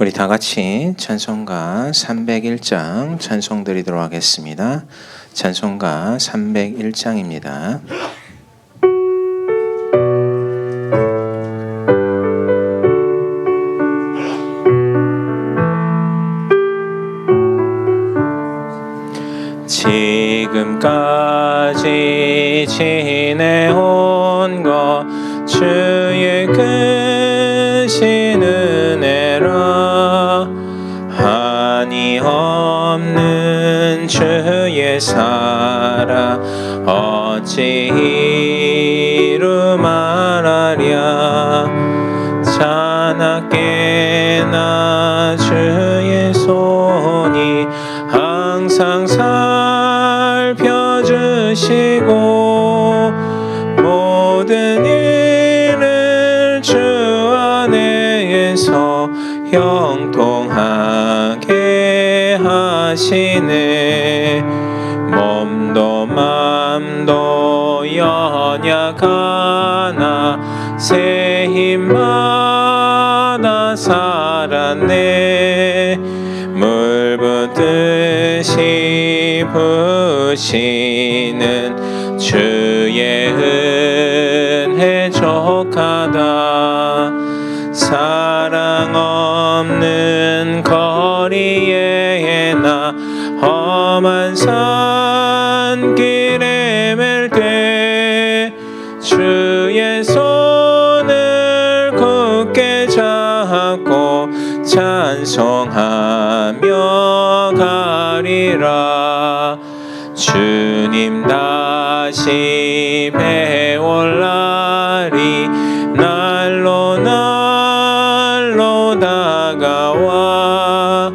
우리 다 같이 찬송가 301장 찬송 드리도록 하겠습니다. 찬송가 301장입니다. 지금까지 지내온 것 주의 크신 은혜라 한이 없는 주의 사랑 어찌 이루 말하랴 자나깨나 주의 손이 항상 살펴주시고 모든 일을 주 안에서 형통하게 하시네. 몸도 맘도 연약하나 새 힘마다 살았네. 물 붓듯이 부으시는 주의 은혜 족하다. 사랑 없는 거리에 나 험한 산길에 맬 때 주의 손을 굳게 잡고 찬송하며 가리라. 주님 다시 배올 날이 날로 날로 다가와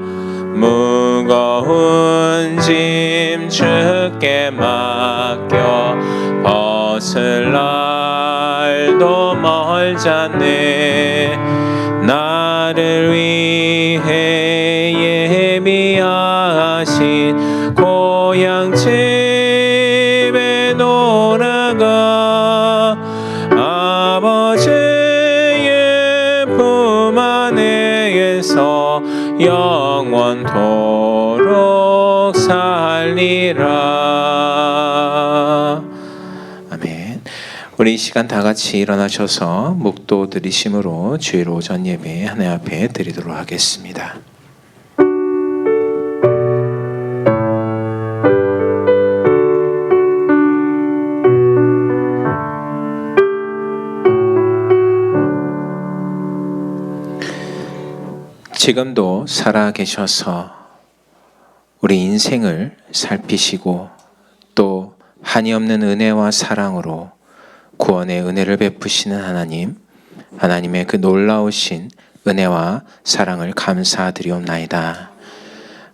무거운 짐 주께 맡겨 벗을 날도 멀잖네. 나를 위해 예비하신 고향집에 돌아가 아버지의 품 안에서 영원토록 살리라. 아멘. 우리 이 시간 다 같이 일어나셔서 묵도 드리심으로 주일 오전 예배 하나님 앞에 드리도록 하겠습니다. 지금도 살아 계셔서 우리 인생을 살피시고 또 한이 없는 은혜와 사랑으로 구원의 은혜를 베푸시는 하나님, 하나님의 그 놀라우신 은혜와 사랑을 감사드리옵나이다.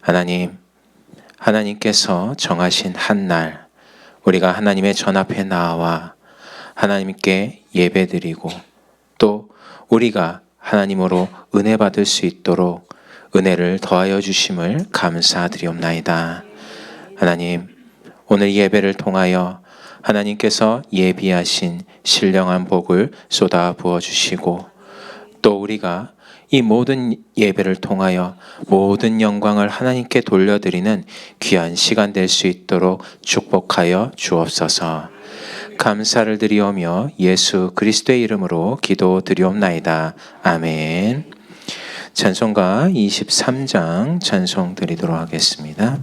하나님, 하나님께서 정하신 한 날 우리가 하나님의 전 앞에 나와 하나님께 예배드리고 또 우리가 하나님으로 은혜 받을 수 있도록 은혜를 더하여 주심을 감사드리옵나이다. 하나님, 오늘 예배를 통하여 하나님께서 예비하신 신령한 복을 쏟아 부어주시고 또 우리가 이 모든 예배를 통하여 모든 영광을 하나님께 돌려드리는 귀한 시간 될 수 있도록 축복하여 주옵소서. 감사를 드리오며 예수 그리스도의 이름으로 기도드리옵나이다. 아멘. 찬송가 23장 찬송 드리도록 하겠습니다.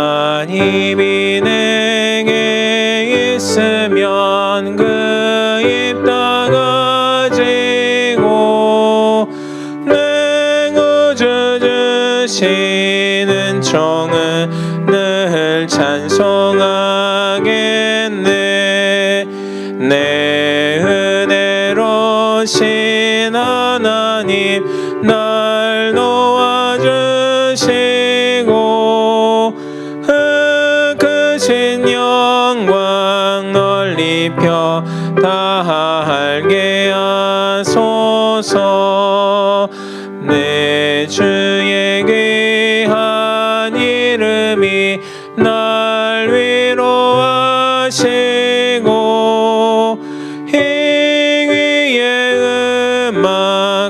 만입이 내게 있으면 그 입 닫아지고 내 구주 주시는 종은 늘 찬송하겠네. 내 은혜로신 하나님 날 도와주시고 크신 영광 널리 펴 다 알게 하소서. 내 주의 귀한 이름이 날 위로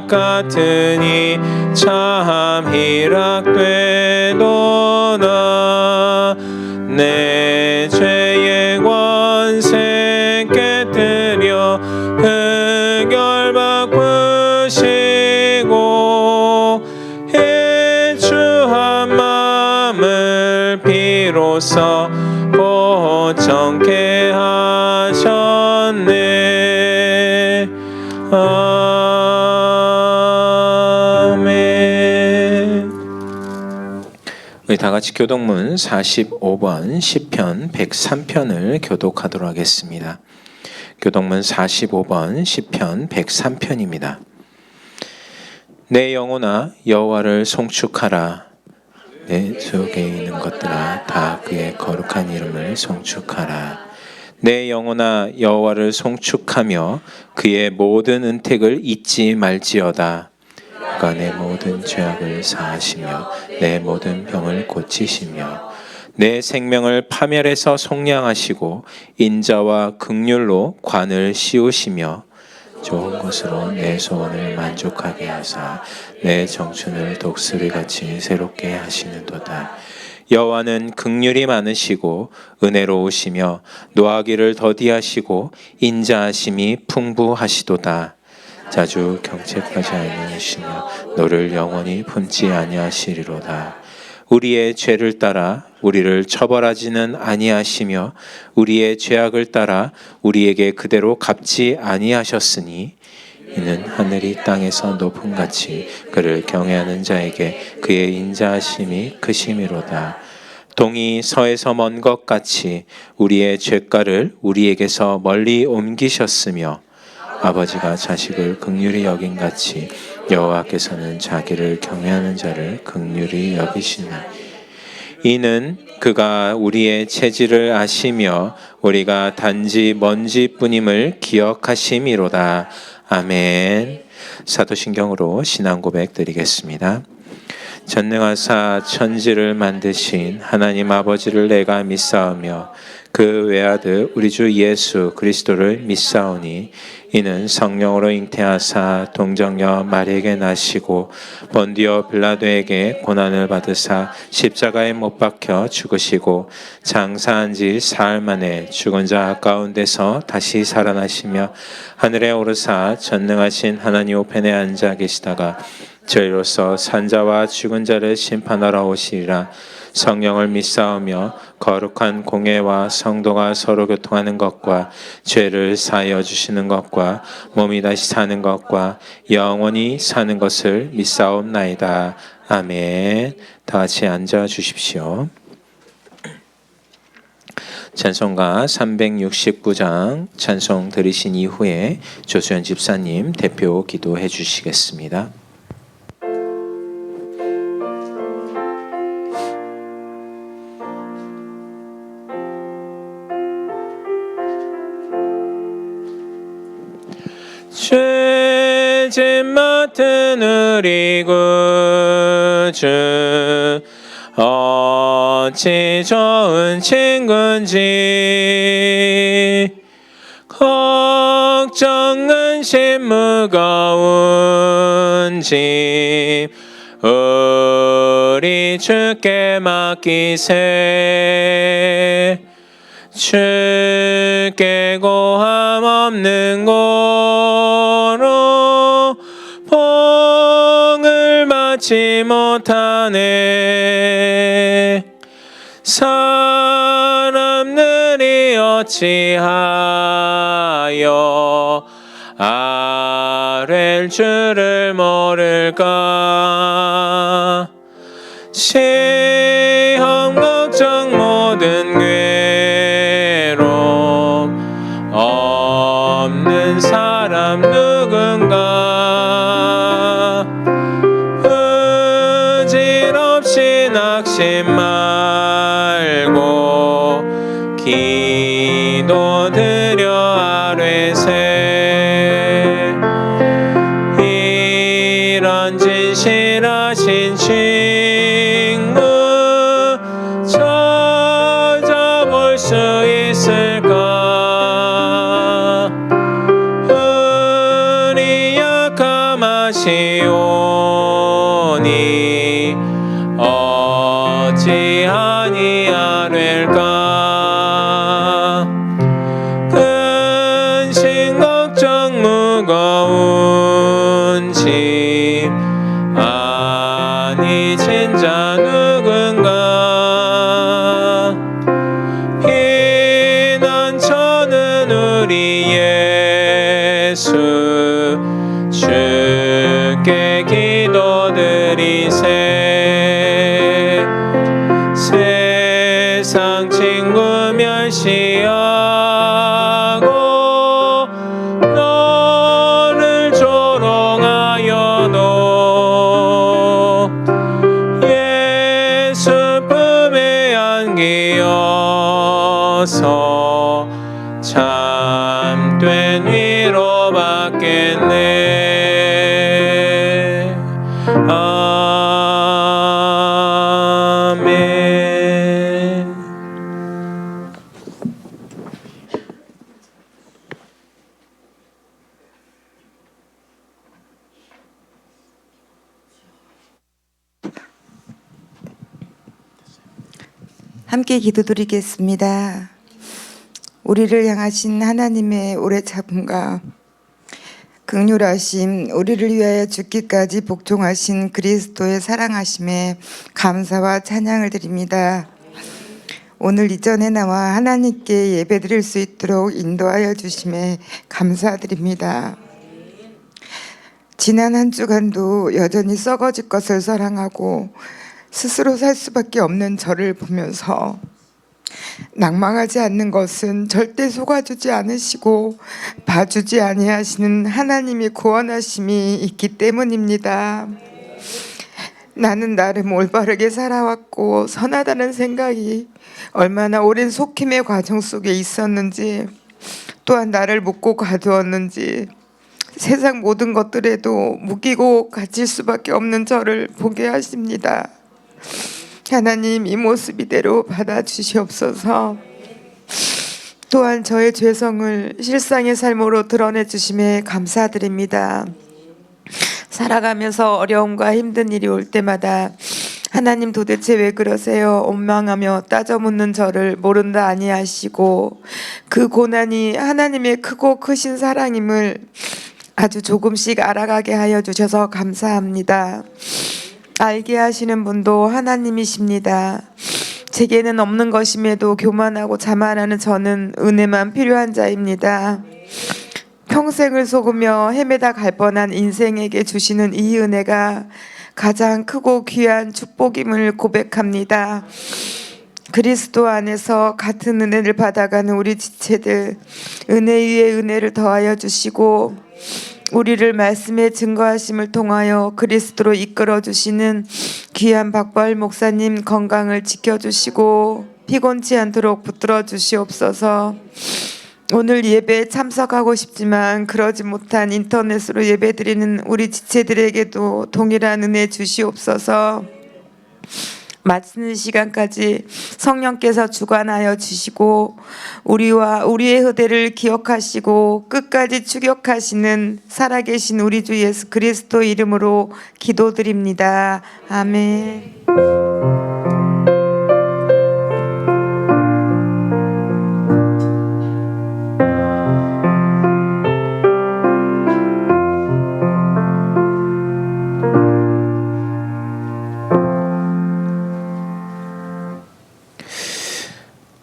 같으니 참 희락되도다. 내 죄의 권세 깨뜨려 흑열 바꾸시고 일주한 마음을 비로소 보정케 하셨네. 아멘. 우리 다 같이 교독문 45번 시편 103편을 교독하도록 하겠습니다. 교독문 45번 시편 103편입니다. 내 영혼아 여호와를 송축하라. 내 속에 있는 것들아 다 그의 거룩한 이름을 송축하라. 내 영혼아 여호와를 송축하며 그의 모든 은택을 잊지 말지어다. 그가 내 모든 죄악을 사하시며 내 모든 병을 고치시며 내 생명을 파멸해서 속량하시고 인자와 긍휼로 관을 씌우시며 좋은 것으로 내 소원을 만족하게 하사 내 청춘을 독수리같이 새롭게 하시는도다. 여호와는 긍휼이 많으시고 은혜로우시며 노하기를 더디하시고 인자하심이 풍부하시도다. 자주 경책하지 아니하시며 너를 영원히 품지 아니하시리로다. 우리의 죄를 따라 우리를 처벌하지는 아니하시며 우리의 죄악을 따라 우리에게 그대로 갚지 아니하셨으니 이는 하늘이 땅에서 높음같이 그를 경외하는 자에게 그의 인자하심이 크심이로다. 동이 서에서 먼 것 같이 우리의 죄가를 우리에게서 멀리 옮기셨으며 아버지가 자식을 긍휼히 여긴같이 여호와께서는 자기를 경외하는 자를 긍휼히 여기시나. 이는 그가 우리의 체질을 아시며 우리가 단지 먼지뿐임을 기억하심이로다. 아멘. 사도신경으로 신앙 고백 드리겠습니다. 전능하사 천지를 만드신 하나님 아버지를 내가 믿사오며 그 외아들 우리 주 예수 그리스도를 믿사오니 이는 성령으로 잉태하사 동정녀 마리에게 나시고 본디오 빌라도에게 고난을 받으사 십자가에 못 박혀 죽으시고 장사한 지 사흘 만에 죽은 자 가운데서 다시 살아나시며 하늘에 오르사 전능하신 하나님 우편에 앉아 계시다가 저희로서 산자와 죽은 자를 심판하러 오시리라. 성령을 믿사오며 거룩한 공예와 성도가 서로 교통하는 것과 죄를 사하여 주시는 것과 몸이 다시 사는 것과 영원히 사는 것을 믿사옵나이다. 아멘. 다 같이 앉아 주십시오. 찬송가 369장 찬송 들으신 이후에 조수연 집사님 대표 기도해 주시겠습니다. 죄짐 맡은 우리 구주 어찌 좋은 친구인지 걱정 근심 무거운 짐 우리 주께 맡기세. 주께 고함 없는 고로 봉을 받지 못하네. 사람들이 어찌하여 아랠 줄을 모를까. 시험 걱정 모든 괴로움 없는 사람 누군가. 부질없이 낙심 말고 기도드려 아뢰세. 이런 진실하신 친구 찾아볼 수 있을까. 우리 약함 것이오니 어찌 아니하릴까. 근심 걱정 무거운 짐 아니 진짜 누군가. 피난처는 우리 예수 주께 기도드리세. 세상 친구 멸시하고 너를 조롱하여도 예수 품에 안기어서 참된 위로받겠네. 아멘. 함께 기도드리겠습니다. 우리를 향하신 하나님의 오래 참음과 긍휼하심, 우리를 위하여 죽기까지 복종하신 그리스도의 사랑하심에 감사와 찬양을 드립니다. 오늘 이전에 나와 하나님께 예배드릴 수 있도록 인도하여 주심에 감사드립니다. 지난 한 주간도 여전히 썩어질 것을 사랑하고 스스로 살 수밖에 없는 저를 보면서 낭망하지 않는 것은 절대 속아주지 않으시고 봐주지 아니하시는 하나님의 구원하심이 있기 때문입니다. 나는 나름 올바르게 살아왔고 선하다는 생각이 얼마나 오랜 속힘의 과정 속에 있었는지, 또한 나를 묶고 가두었는지, 세상 모든 것들에도 묶이고 갇힐 수밖에 없는 저를 보게 하십니다. 하나님, 이 모습 이대로 받아주시옵소서. 또한 저의 죄성을 실상의 삶으로 드러내 주심에 감사드립니다. 살아가면서 어려움과 힘든 일이 올 때마다 하나님 도대체 왜 그러세요? 원망하며 따져 묻는 저를 모른다 아니하시고 그 고난이 하나님의 크고 크신 사랑임을 아주 조금씩 알아가게 하여 주셔서 감사합니다. 알게 하시는 분도 하나님이십니다. 제게는 없는 것임에도 교만하고 자만하는 저는 은혜만 필요한 자입니다. 평생을 속으며 헤매다 갈 뻔한 인생에게 주시는 이 은혜가 가장 크고 귀한 축복임을 고백합니다. 그리스도 안에서 같은 은혜를 받아가는 우리 지체들, 은혜 위에 은혜를 더하여 주시고 우리를 말씀의 증거하심을 통하여 그리스도로 이끌어 주시는 귀한 박바울 목사님 건강을 지켜주시고 피곤치 않도록 붙들어 주시옵소서. 오늘 예배에 참석하고 싶지만 그러지 못한 인터넷으로 예배드리는 우리 지체들에게도 동일한 은혜 주시옵소서. 마치는 시간까지 성령께서 주관하여 주시고 우리와 우리의 후대를 기억하시고 끝까지 추격하시는 살아계신 우리 주 예수 그리스도 이름으로 기도드립니다. 아멘.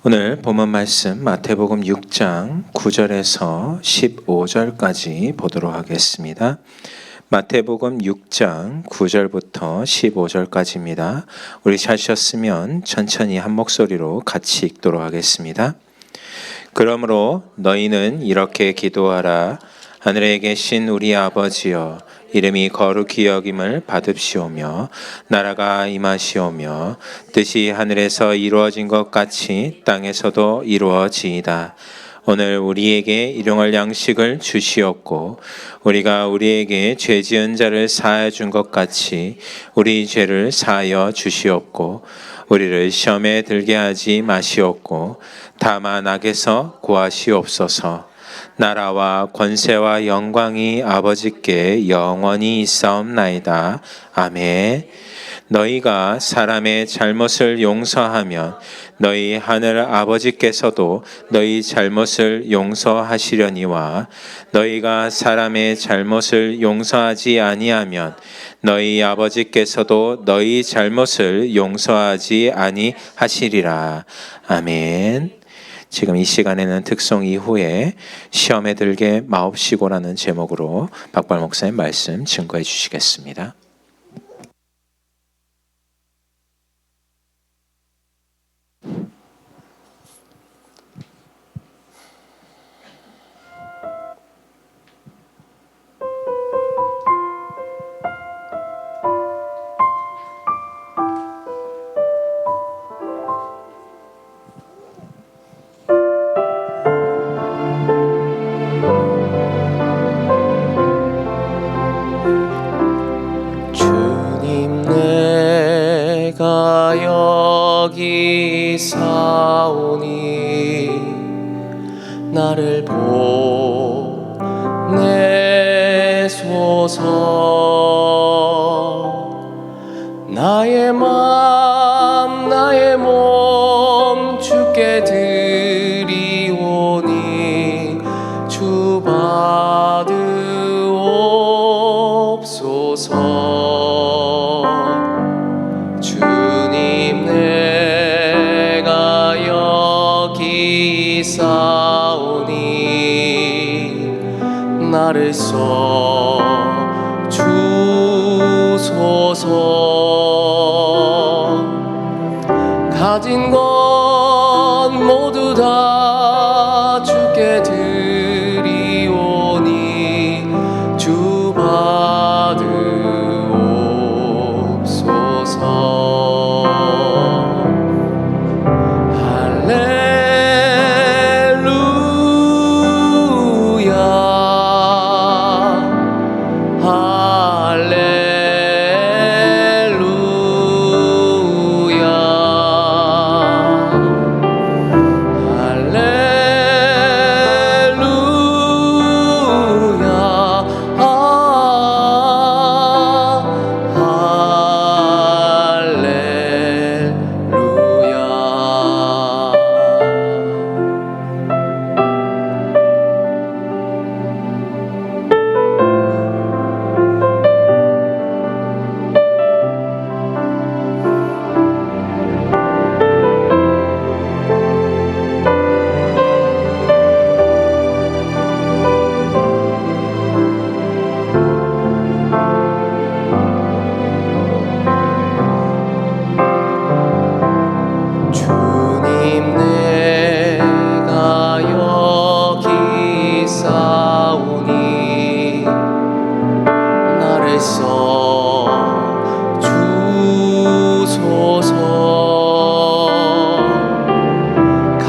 오늘 본문 말씀 마태복음 6장 9절에서 15절까지 보도록 하겠습니다. 마태복음 6장 9절부터 15절까지입니다. 우리 찾으셨으면 천천히 한 목소리로 같이 읽도록 하겠습니다. 그러므로 너희는 이렇게 기도하라. 하늘에 계신 우리 아버지여, 이름이 거룩히 여김을 받읍시오며 나라가 임하시오며 뜻이 하늘에서 이루어진 것 같이 땅에서도 이루어지이다. 오늘 우리에게 일용할 양식을 주시옵고 우리가 우리에게 죄 지은 자를 사하여 준 것 같이 우리 죄를 사하여 주시옵고 우리를 시험에 들게 하지 마시옵고 다만 악에서 구하시옵소서. 나라와 권세와 영광이 아버지께 영원히 있사옵나이다. 아멘. 너희가 사람의 잘못을 용서하면 너희 하늘 아버지께서도 너희 잘못을 용서하시려니와 너희가 사람의 잘못을 용서하지 아니하면 너희 아버지께서도 너희 잘못을 용서하지 아니하시리라. 아멘. 지금 이 시간에는 특송 이후에 시험에 들게 마옵시고라는 제목으로 박발 목사님 말씀 증거해 주시겠습니다. 여기 사오니 나를 보내소서. 나의 맘 나의 몸 주께 드리오니 주 받으옵소서. 사오니 나를 써 주소서. 가진 것 모두 다 주께 드리오니 주 받으옵소서.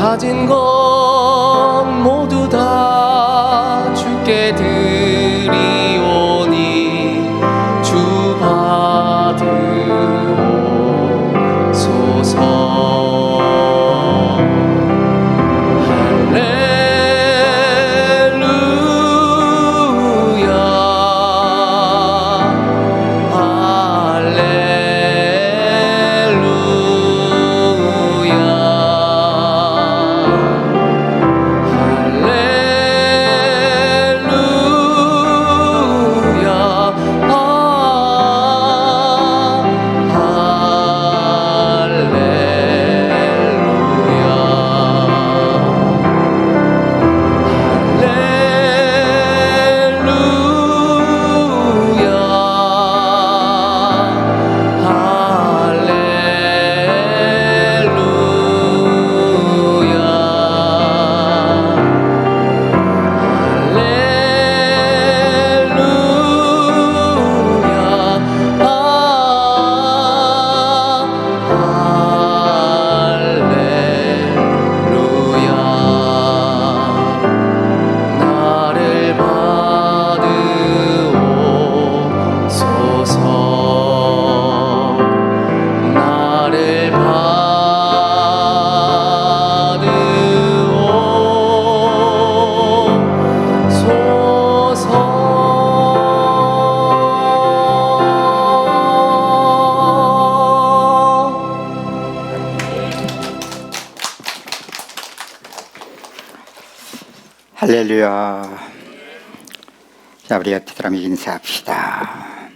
가진 것 모두 다 주께 드리오니 주 받으옵소서. 할렐루야 할렐루야 할렐루야. 자, 우리 옆에 사람 인사합시다.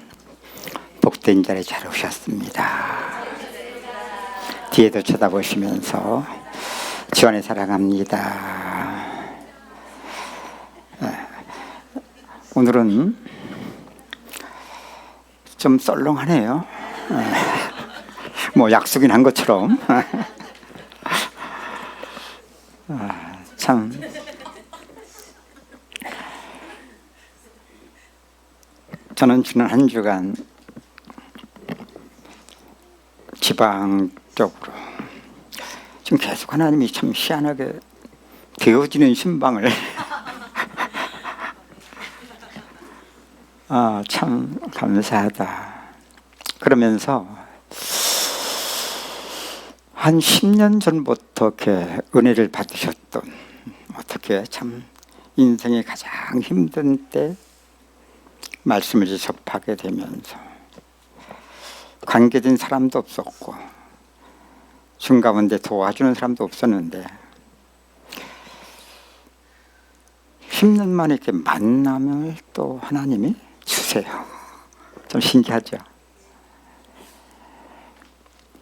복된 자리에 잘 오셨습니다. 뒤에도 쳐다보시면서 지원에 사랑합니다. 오늘은 좀 썰렁하네요. 뭐 약속이 난 것처럼. 참 저는 지난 한 주간 지방 쪽으로 지금 계속 하나님이 참 희한하게 되어지는 신방을 참 감사하다. 그러면서 한 10년 전부터 이렇게 은혜를 받으셨던, 어떻게 참 인생의 가장 힘든 때 말씀을 접하게 되면서 관계된 사람도 없었고 중 가운데 도와주는 사람도 없었는데 10년 만에 이렇게 만남을 또 하나님이 주세요. 좀 신기하죠.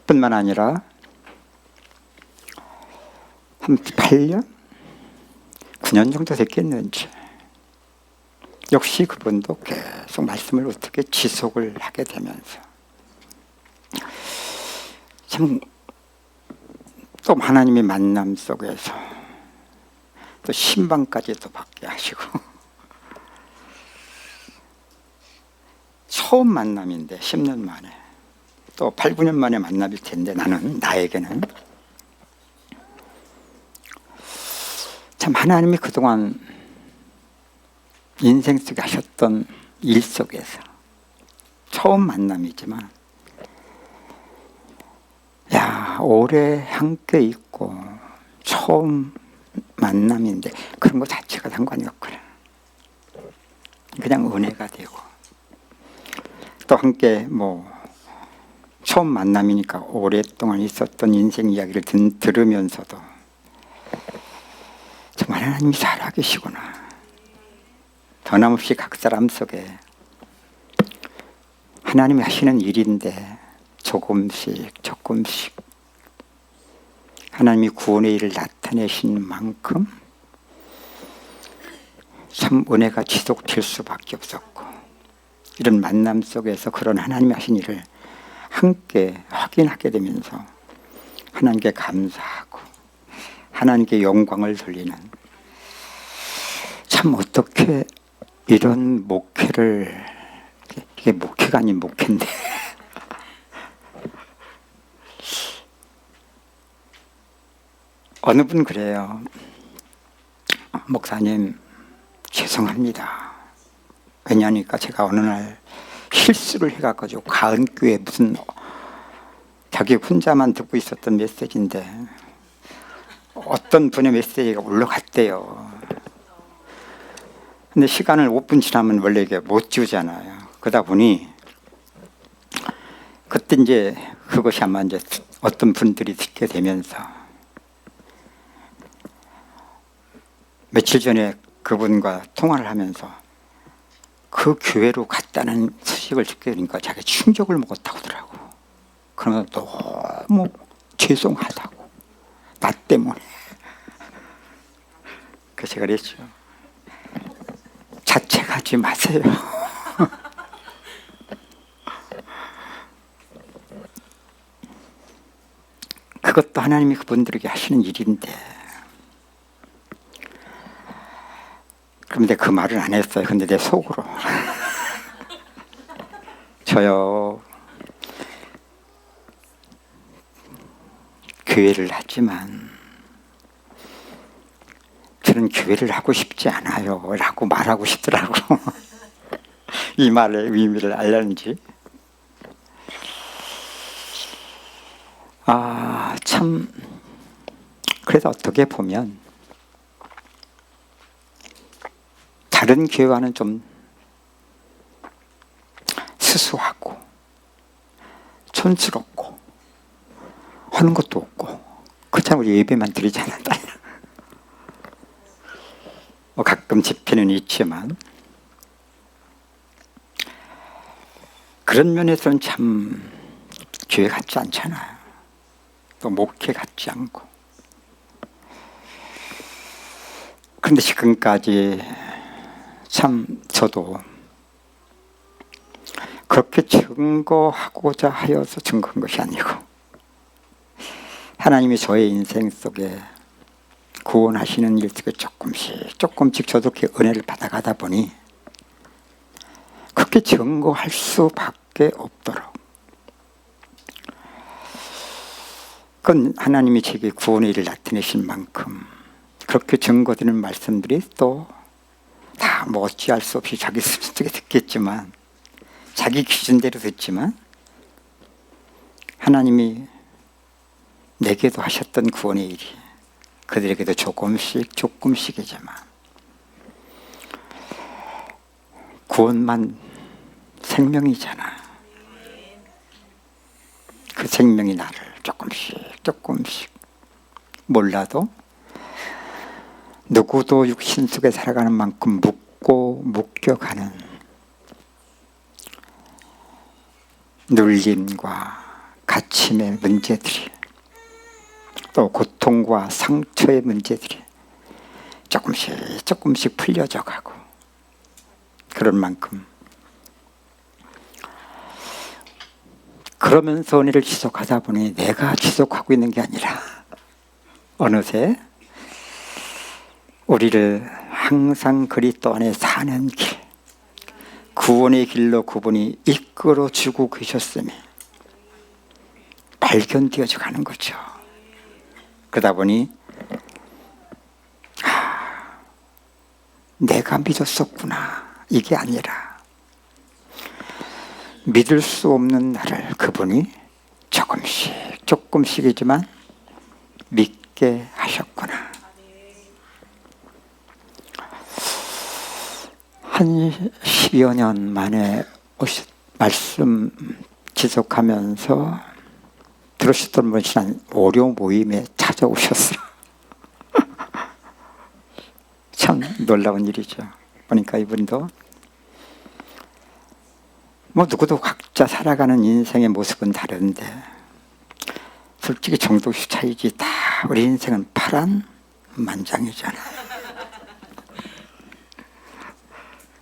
뿐만 아니라 한 8년? 9년 정도 됐겠는지 역시 그분도 계속 말씀을 어떻게 지속을 하게 되면서 참 또 하나님의 만남 속에서 또 신방까지도 받게 하시고 처음 만남인데 10년 만에 또 8, 9년 만에 만남일 텐데 나에게는 참 하나님이 그동안 인생 속에 하셨던 일 속에서 처음 만남이지만 오래 함께 있고 처음 만남인데 그런 거 자체가 상관이 없구나. 그냥 은혜가 되고 또 함께 뭐 처음 만남이니까 오랫동안 있었던 인생 이야기를 들으면서도 정말 하나님이 살아계시구나. 변함없이 각 사람 속에 하나님이 하시는 일인데 조금씩 하나님이 구원의 일을 나타내신 만큼 참 은혜가 지속될 수밖에 없었고, 이런 만남 속에서 그런 하나님이 하신 일을 함께 확인하게 되면서 하나님께 감사하고 하나님께 영광을 돌리는, 참 어떻게 이런 목회를, 이게 목회가 아닌 목회인데 어느 분 그래요. 목사님 죄송합니다. 왜냐니까 제가 어느 날 실수를 해가지고 가은교회 무슨 자기 혼자만 듣고 있었던 메시지인데 어떤 분의 메시지가 올라갔대요. 근데 시간을 5분 지나면 원래 이게 못 지우잖아요. 그러다 보니 그때 이제 그것이 아마 이제 어떤 분들이 듣게 되면서 며칠 전에 그분과 통화를 하면서 그 교회로 갔다는 소식을 듣게 되니까 자기가 충격을 먹었다고 하더라고. 그러면 너무 죄송하다고, 나 때문에. 그래서 제가 그랬죠. 자책하지 마세요. 그것도 하나님이 그분들에게 하시는 일인데. 그런데 그 말을 안 했어요. 근데 내 속으로 저요, 교회를 하지만 저는 교회를 하고 싶지 않아요 라고 말하고 싶더라고. 이 말의 의미를 알렸는지. 참, 그래서 어떻게 보면 다른 교회와는 좀 수수하고 촌스럽고 하는 것도 없고, 그렇잖아. 우리 예배만 드리지 않는다. 수는 있지만 그런 면에서는 참 교회 같지 않잖아요. 또 목회 같지 않고. 그런데 지금까지 참 저도 그렇게 증거하고자 하여서 증거한 것이 아니고 하나님이 저의 인생 속에 구원하시는 일 속에 조금씩 저도 그렇게 은혜를 받아가다 보니 그렇게 증거할 수밖에 없도록, 그건 하나님이 제게 구원의 일을 나타내신 만큼 그렇게 증거되는 말씀들이 또 다 뭐 어찌할 수 없이 자기 스스로 듣겠지만, 자기 기준대로 듣지만 하나님이 내게도 하셨던 구원의 일이 그들에게도 조금씩이지만 구원만 생명이잖아. 그 생명이 나를 조금씩 몰라도 누구도 육신 속에 살아가는 만큼 묻고 묶여가는 눌림과 갇힘의 문제들이, 또 고통과 상처의 문제들이 조금씩 풀려져 가고, 그런 만큼 그러면서 은혜를 지속하다 보니 내가 지속하고 있는 게 아니라 어느새 우리를 항상 그리스도 안에 사는 길, 구원의 길로 그분이 이끌어주고 계셨음이 발견되어져 가는 거죠. 그러다 보니 내가 믿었었구나, 이게 아니라 믿을 수 없는 나를 그분이 조금씩이지만 믿게 하셨구나. 한 10여 년 만에 말씀 지속하면서 들으셨던 분이 한 5령 모임에 찾아오셨어요. 참 놀라운 일이죠. 보니까 이분도 뭐 누구도 각자 살아가는 인생의 모습은 다른데 솔직히 정도씩 차이지 다 우리 인생은 파란만장이잖아.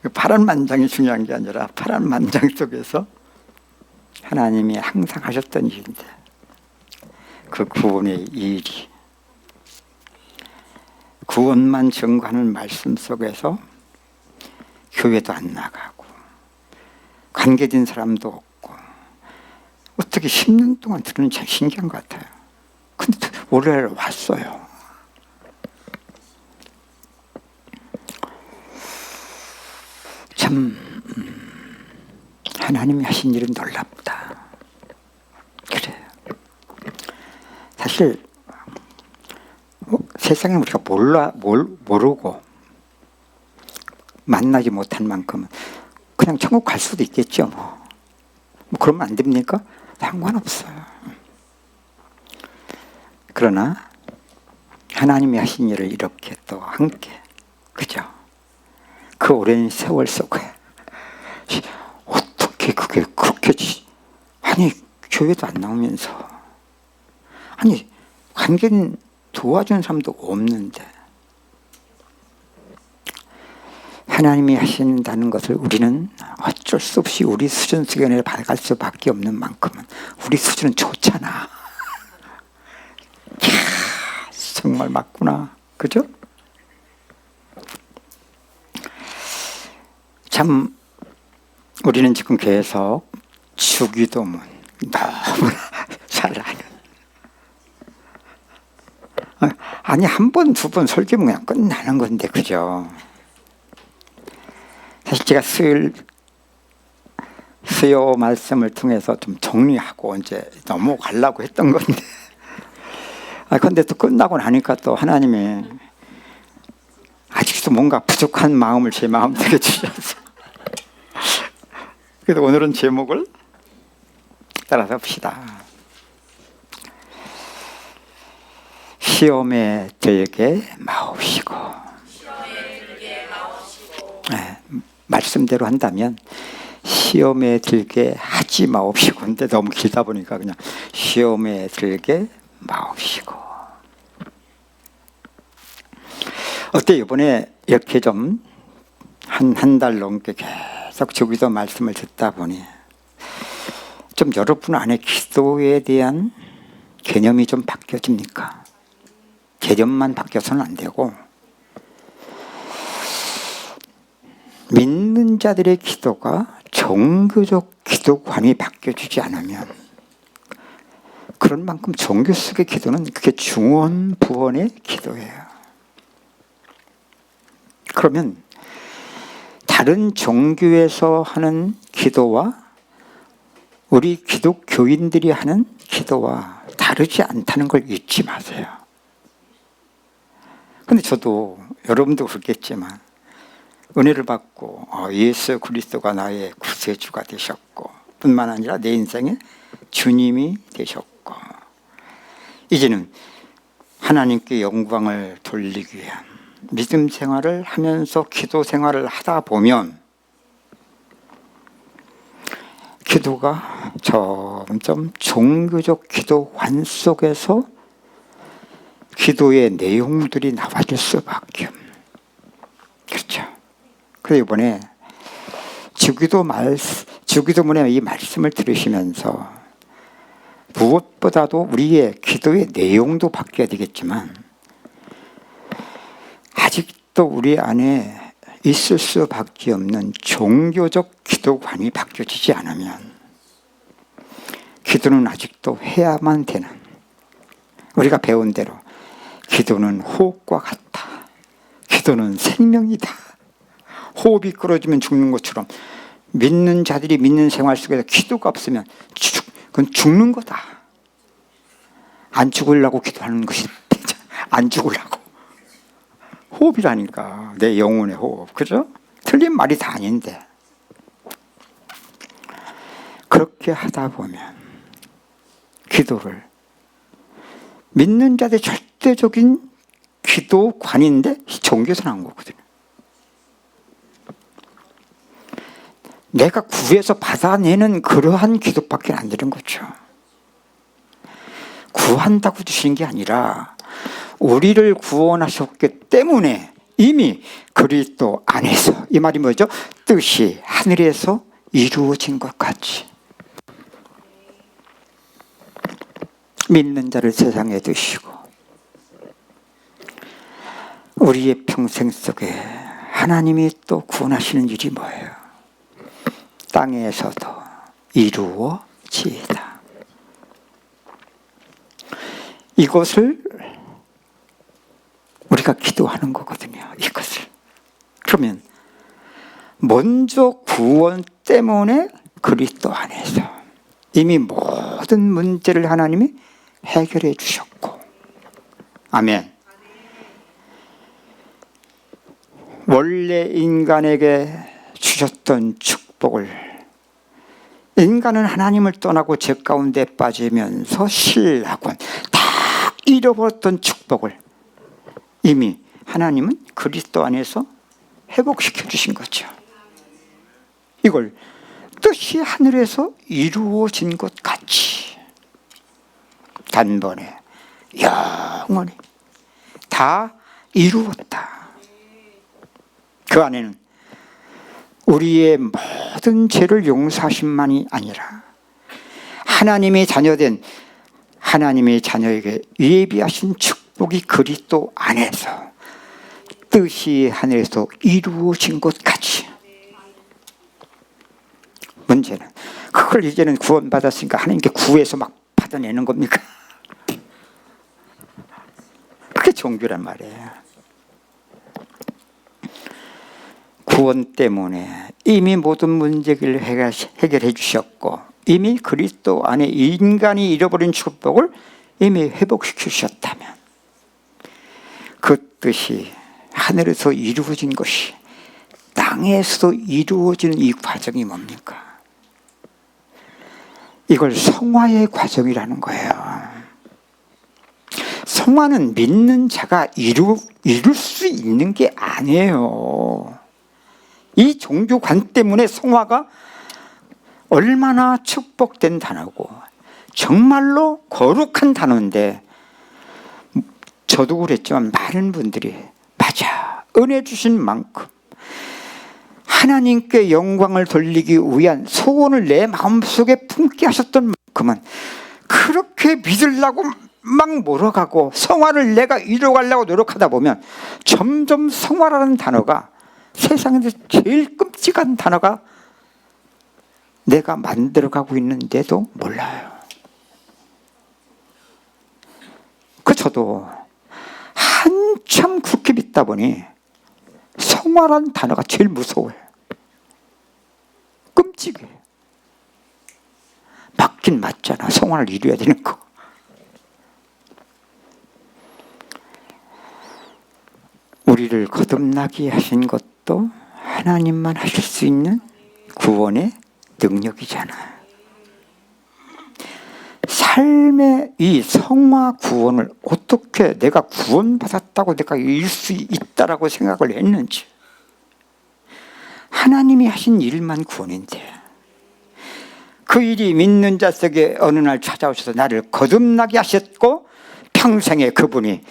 그 파란만장이 중요한 게 아니라 파란만장 속에서 하나님이 항상 하셨던 일인데, 그 구원의 일이, 구원만 증거하는 말씀 속에서 교회도 안 나가고 관계된 사람도 없고, 어떻게 10년 동안 들으니 참 신기한 것 같아요. 근데 올해 왔어요. 참 하나님이 하신 일은 놀랍다. 그래요. 사실 세상에 우리가 모르고 만나지 못한 만큼은 그냥 천국 갈 수도 있겠죠. 뭐 그러면 안 됩니까? 상관없어요. 그러나 하나님이 하신 일을 이렇게 또 함께, 그죠? 그 오랜 세월 속에 어떻게 그게 그렇게, 아니 교회도 안 나오면서, 아니 관계는 도와주는 사람도 없는데 하나님이 하신다는 것을 우리는 어쩔 수 없이 우리 수준 속에 은혜를 받아갈 수밖에 없는 만큼은 우리 수준은 좋잖아. 정말 맞구나, 그죠? 참 우리는 지금 계속 주기도문 너무나 잘 아는, 아니 한 번, 두 번 설교면 그냥 끝나는 건데, 그죠? 사실 제가 수요 말씀을 통해서 좀 정리하고 이제 넘어가려고 했던 건데, 근데 또 끝나고 나니까 또 하나님이 아직도 뭔가 부족한 마음을 제 마음속에 주셔서 그래서 오늘은 제목을 따라서 봅시다. 시험에 들게 마옵시고 말씀대로 한다면 시험에 들게 하지 마옵시고. 근데 너무 길다 보니까 그냥 시험에 들게 마옵시고. 어때 이번에 이렇게 좀 한 달 넘게 계속 저기서 말씀을 듣다 보니 좀 여러분 안에 기도에 대한 개념이 좀 바뀌어집니까? 개념만 바뀌어서는 안 되고 믿는 자들의 기도가 종교적 기도관이 바뀌어지지 않으면, 그런 만큼 종교 속의 기도는 그게 중원 부원의 기도예요. 그러면 다른 종교에서 하는 기도와 우리 기독교인들이 하는 기도와 다르지 않다는 걸 잊지 마세요. 근데 저도 여러분도 그렇겠지만 은혜를 받고 예수 그리스도가 나의 구세주가 되셨고 뿐만 아니라 내 인생의 주님이 되셨고 이제는 하나님께 영광을 돌리기 위한 믿음 생활을 하면서 기도 생활을 하다 보면 기도가 점점 종교적 기도관 속에서 기도의 내용들이 나와질 수밖에 없는. 그렇죠. 그래서 이번에 주기도문의 이 말씀을 들으시면서 무엇보다도 우리의 기도의 내용도 바뀌어야 되겠지만 아직도 우리 안에 있을 수밖에 없는 종교적 기도관이 바뀌어지지 않으면 기도는 아직도 해야만 되는, 우리가 배운 대로 기도는 호흡과 같다. 기도는 생명이다. 호흡이 끊어지면 죽는 것처럼 믿는 자들이 믿는 생활 속에서 기도가 없으면 그건 죽는 거다. 안 죽으려고 기도하는 것이 안 죽으려고. 호흡이라니까. 내 영혼의 호흡. 그죠? 틀린 말이 다 아닌데. 그렇게 하다 보면 기도를 믿는 자들의 절대적인 기도관인데 종교에서 나온 거거든요. 내가 구해서 받아내는 그러한 기도밖에 안 되는 거죠. 구한다고 주신 게 아니라 우리를 구원하셨기 때문에 이미 그리스도 안에서, 이 말이 뭐죠? 뜻이 하늘에서 이루어진 것 같이 믿는 자를 세상에 두시고 우리의 평생 속에 하나님이 또 구원하시는 일이 뭐예요? 땅에서도 이루어지이다. 이것을 우리가 기도하는 거거든요. 이것을. 그러면 먼저 구원 때문에 그리스도 안에서 이미 모든 문제를 하나님이 해결해 주셨고, 아멘. 원래 인간에게 주셨던 축복을, 인간은 하나님을 떠나고 죄 가운데 빠지면서 신라곤 다 잃어버렸던 축복을 이미 하나님은 그리스도 안에서 회복시켜 주신 거죠. 이걸 뜻이 하늘에서 이루어진 것 같이 단번에 영원히 다 이루었다. 그 안에는 우리의 모든 죄를 용서하심만이 아니라 하나님의 자녀된 하나님의 자녀에게 예비하신 축복이 그리스도 안에서 뜻이 하늘에서 이루어진 것 같이. 문제는 그걸 이제는 구원받았으니까 하나님께 구해서 막 받아내는 겁니까? 그게 종교란 말이에요. 구원 때문에 이미 모든 문제를 해결해 주셨고 이미 그리스도 안에 인간이 잃어버린 축복을 이미 회복시켜 주셨다면 그 뜻이 하늘에서 이루어진 것이 땅에서도 이루어지는 이 과정이 뭡니까? 이걸 성화의 과정이라는 거예요. 성화는 믿는 자가 이룰 수 있는 게 아니에요. 이 종교관 때문에 성화가 얼마나 축복된 단어고 정말로 거룩한 단어인데, 저도 그랬지만 많은 분들이 맞아, 은혜 주신 만큼 하나님께 영광을 돌리기 위한 소원을 내 마음속에 품게 하셨던 만큼은 그렇게 믿으려고 막 몰아가고 성화를 내가 이루어가려고 노력하다 보면 점점 성화라는 단어가, 세상에서 제일 끔찍한 단어가 내가 만들어가고 있는데도 몰라요. 저도 한참 그렇게 믿다 보니 성화라는 단어가 제일 무서워요. 끔찍해. 맞긴 맞잖아. 성화를 이루어야 되는 거. 우리를 거듭나게 하신 것도 하나님만 하실 수 있는 구원의 능력이잖아. 삶의 이 성화 구원을 어떻게 내가 구원받았다고 내가 이룰 수 있다라고 생각을 했는지. 하나님이 하신 일만 구원인데, 그 일이 믿는 자 속에 어느 날 찾아오셔서 나를 거듭나게 하셨고, 평생에 그분이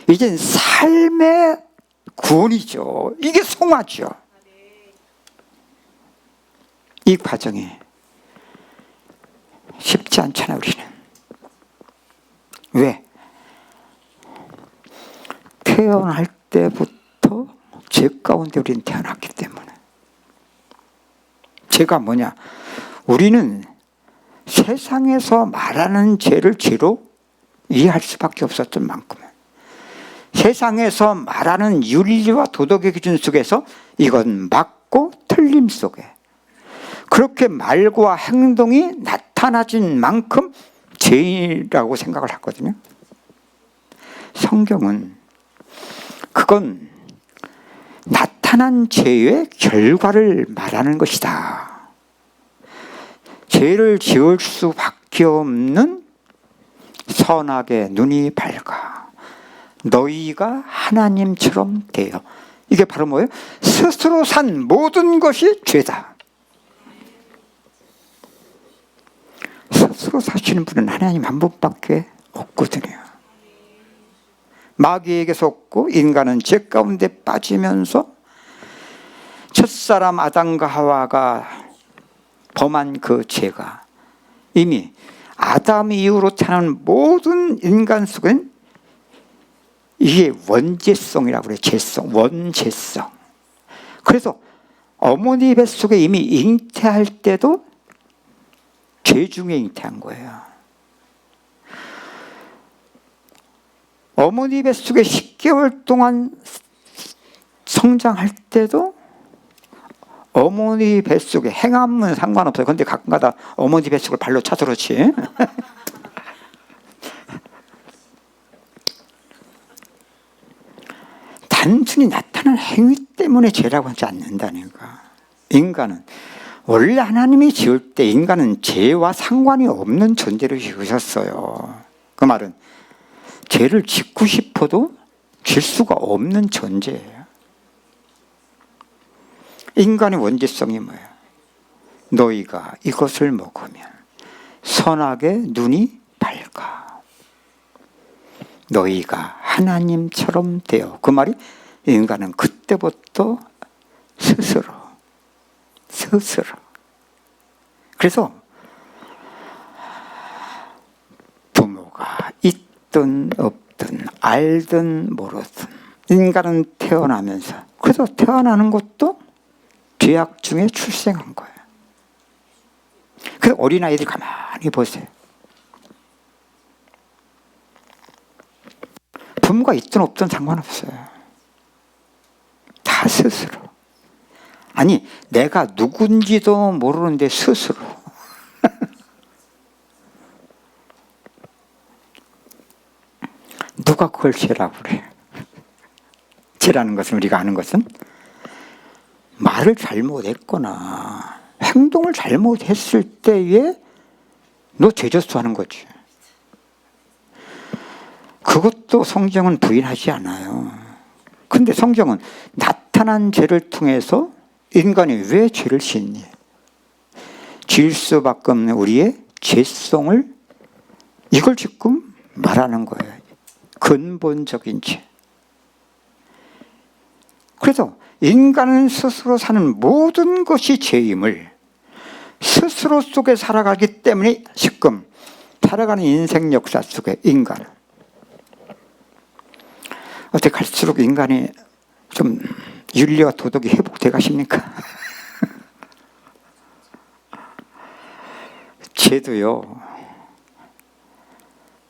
이젠 삶의 구원이죠. 이게 성화죠. 이 과정이 쉽지 않잖아, 우리는. 왜? 태어날 때부터 죄 가운데 우리는 태어났기 때문에. 죄가 뭐냐? 우리는 세상에서 말하는 죄를 죄로 이해할 수밖에 없었던 만큼, 세상에서 말하는 윤리와 도덕의 기준 속에서 이건 맞고 틀림 속에 그렇게 말과 행동이 나타나진 만큼 죄라고 생각을 하거든요. 성경은 그건 나타난 죄의 결과를 말하는 것이다. 죄를 지을 수밖에 없는 선악의 눈이 밝아 너희가 하나님처럼 되어. 이게 바로 뭐예요? 스스로 산 모든 것이 죄다. 스스로 사시는 분은 하나님 한 분밖에 없거든요. 마귀에게 속고 인간은 죄 가운데 빠지면서 첫사람 아담과 하와가 범한 그 죄가 이미 아담 이후로 타는 모든 인간 속엔 이게 원죄성이라고 그래요. 죄성, 원죄성. 그래서 어머니 뱃속에 이미 잉태할 때도 죄 중에 잉태한 거예요. 어머니 뱃속에 10개월 동안 성장할 때도 어머니 뱃속에 행함은 상관없어요. 그런데 가끔가다 어머니 뱃속을 발로 차서 그렇지. 단순히 나타난 행위 때문에 죄라고 하지 않는다니까. 인간은 원래 하나님이 지을 때 인간은 죄와 상관이 없는 존재로 지으셨어요. 그 말은 죄를 짓고 싶어도 질 수가 없는 존재예요. 인간의 원죄성이 뭐예요? 너희가 이것을 먹으면 선악의 눈이 밝아 너희가 하나님처럼 되어. 그 말이 인간은 그때부터 스스로. 그래서 부모가 있든 없든 알든 모르든 인간은 태어나면서, 그래서 태어나는 것도 죄악 중에 출생한 거예요. 그래서 어린아이들 가만히 보세요. 부모가 있든 없든 상관없어요. 다 스스로. 아니, 내가 누군지도 모르는데 스스로. 누가 그걸 죄라고 그래? 죄라는 것은, 우리가 아는 것은 말을 잘못했거나 행동을 잘못했을 때에 너 죄졌어 하는 거지. 그것도 성경은 부인하지 않아요. 근데 성경은 나타난 죄를 통해서 인간이 왜 죄를 짓니? 질 수밖에 없는 우리의 죄성을 이걸 지금 말하는 거예요. 근본적인 죄. 그래서 인간은 스스로 사는 모든 것이 죄임을 스스로 속에 살아가기 때문에 지금 살아가는 인생 역사 속에 인간은 어떻게 갈수록 인간이 좀 윤리와 도덕이 회복돼 가십니까? 죄도요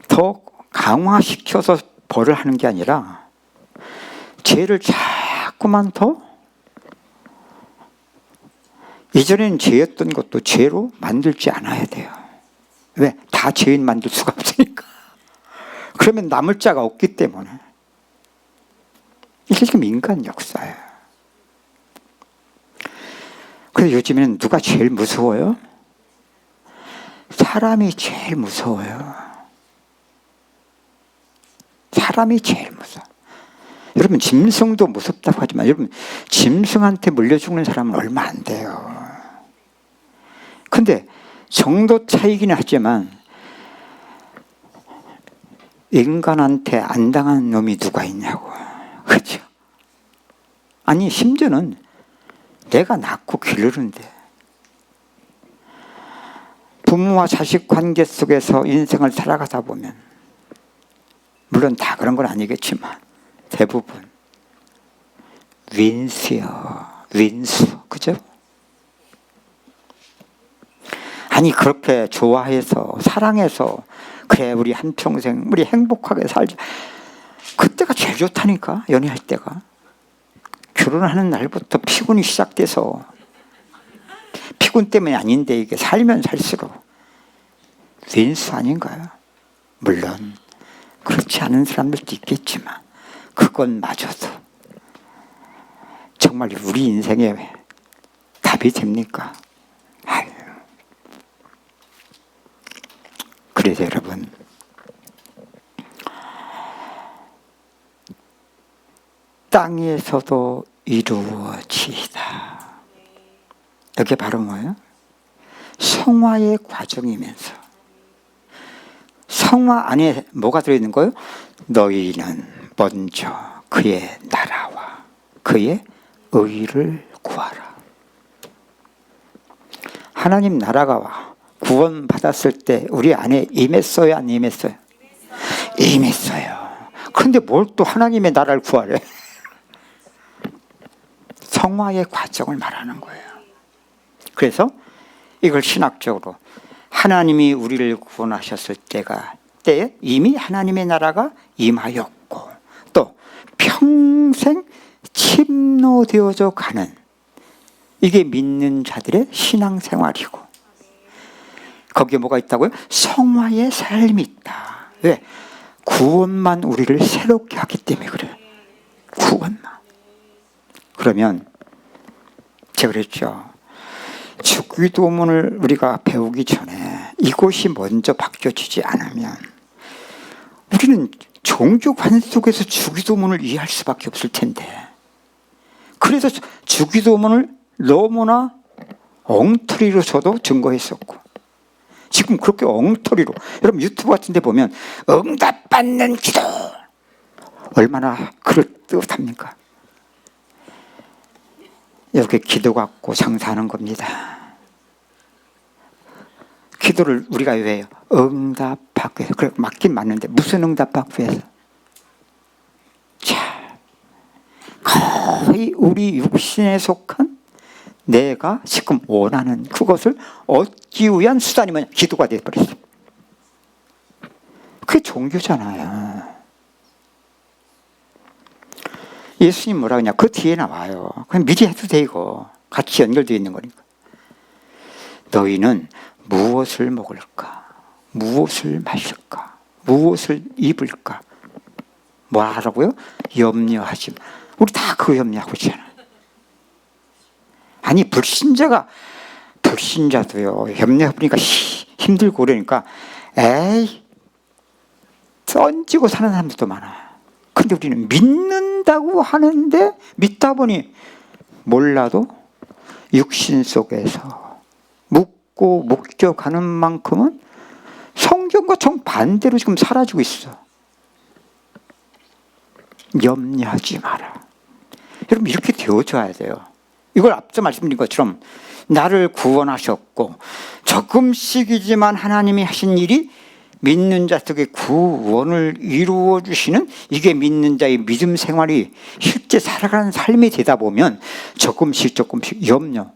더 강화시켜서 벌을 하는 게 아니라 죄를 자꾸만 더 이전에는 죄였던 것도 죄로 만들지 않아야 돼요. 왜? 다 죄인 만들 수가 없으니까. 그러면 남을 자가 없기 때문에. 이게 지금 인간 역사예요. 그래서 요즘에는 누가 제일 무서워요? 사람이 제일 무서워요. 사람이 제일 무서워. 여러분 짐승도 무섭다고 하지만 여러분 짐승한테 물려 죽는 사람은 얼마 안 돼요. 근데 정도 차이긴 하지만 인간한테 안 당한 놈이 누가 있냐고. 그렇죠? 아니 심지어는 내가 낳고 기르는데 부모와 자식 관계 속에서 인생을 살아가다 보면 물론 다 그런 건 아니겠지만 대부분 윈수요. 윈수. 그죠? 아니 그렇게 좋아해서 사랑해서 그래 우리 한평생 우리 행복하게 살자. 그때가 제일 좋다니까. 연애할 때가. 결혼하는 날부터 피곤이 시작돼서 피곤 때문이 아닌데 이게 살면 살수록 윈수 아닌가요? 물론 그렇지 않은 사람들도 있겠지만 그건 마저도 정말 우리 인생에 답이 됩니까? 아유. 그래서 여러분 땅에서도 이루어지이다. 이게 바로 뭐예요? 성화의 과정이면서 성화 안에 뭐가 들어있는 거예요? 너희는 먼저 그의 나라와 그의 의를 구하라. 하나님 나라가 구원 받았을 때 우리 안에 임했어요? 안 임했어요? 임했어요. 그런데 뭘 또 하나님의 나라를 구하래? 성화의 과정을 말하는 거예요. 그래서 이걸 신학적으로 하나님이 우리를 구원하셨을 때에 이미 하나님의 나라가 임하였고 또 평생 침노되어져 가는 이게 믿는 자들의 신앙생활이고 거기에 뭐가 있다고요? 성화의 삶이 있다. 왜? 구원만 우리를 새롭게 하기 때문에 그래요. 구원만. 그러면 제가 그랬죠. 주기도문을 우리가 배우기 전에 이것이 먼저 바뀌어지지 않으면 우리는 종교관 속에서 주기도문을 이해할 수밖에 없을 텐데 그래서 주기도문을 너무나 엉터리로 저도 증거했었고 지금 그렇게 엉터리로 여러분 유튜브 같은 데 보면 응답받는 기도 얼마나 그럴듯합니까? 이렇게 기도 갖고 장사하는 겁니다. 기도를 우리가 왜 해요? 응답받기 위해서. 그래, 맞긴 맞는데 무슨 응답받기 위해서? 자, 거의 우리 육신에 속한 내가 지금 원하는 그것을 얻기 위한 수단이 뭐냐? 기도가 되어버렸어. 그게 종교잖아요. 예수님 뭐라 그러냐? 그 뒤에 나와요. 그냥 미리 해도 돼 이거. 같이 연결되어 있는 거니까. 너희는 무엇을 먹을까? 무엇을 마실까? 무엇을 입을까? 뭐 하라고요? 염려하지 마. 우리 다 그거 염려하고 있잖아. 아니 불신자도요. 염려해보니까 힘들고 그러니까 에이 던지고 사는 사람들도 많아. 근데 우리는 믿는다고 하는데 믿다 보니 몰라도 육신 속에서 묵고 묵혀가는 만큼은 성경과 정반대로 지금 사라지고 있어. 염려하지 마라. 여러분, 이렇게 되어져야 돼요. 이걸 앞서 말씀드린 것처럼 나를 구원하셨고 조금씩이지만 하나님이 하신 일이 믿는 자 속에 구원을 이루어 주시는, 이게 믿는 자의 믿음 생활이 실제 살아가는 삶이 되다 보면 조금씩 염려.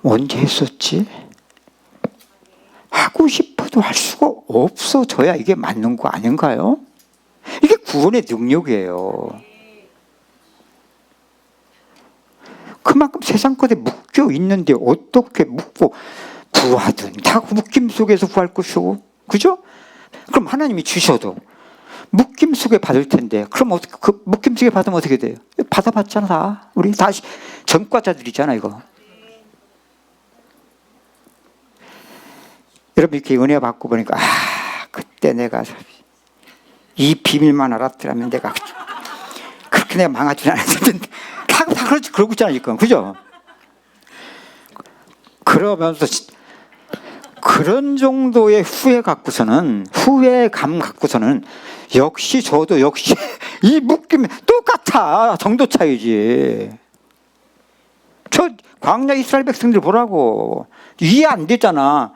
언제 했었지? 하고 싶어도 할 수가 없어져야 이게 맞는 거 아닌가요? 이게 구원의 능력이에요. 그만큼 세상 것에 묶여 있는데 어떻게 묶고 구하든 다 묶임 속에서 구할 것이고, 그죠? 그럼 하나님이 주셔도 묶임 속에 받을 텐데, 그럼 어떻게, 그 묶임 속에 받으면 어떻게 돼요? 받아봤잖아, 다. 우리 다 전과자들이잖아, 이거. 여러분, 이렇게 은혜 받고 보니까, 그때 내가 이 비밀만 알았더라면 내가 그렇게 내가 망하지는 않았을 텐데. 다 그러고 있잖아, 지금. 그죠? 그러면서 그런 정도의 후회감 갖고서는 역시 저도 역시 이 묶임 똑같아. 정도 차이지. 저 광야 이스라엘 백성들 보라고. 이해 안 되잖아.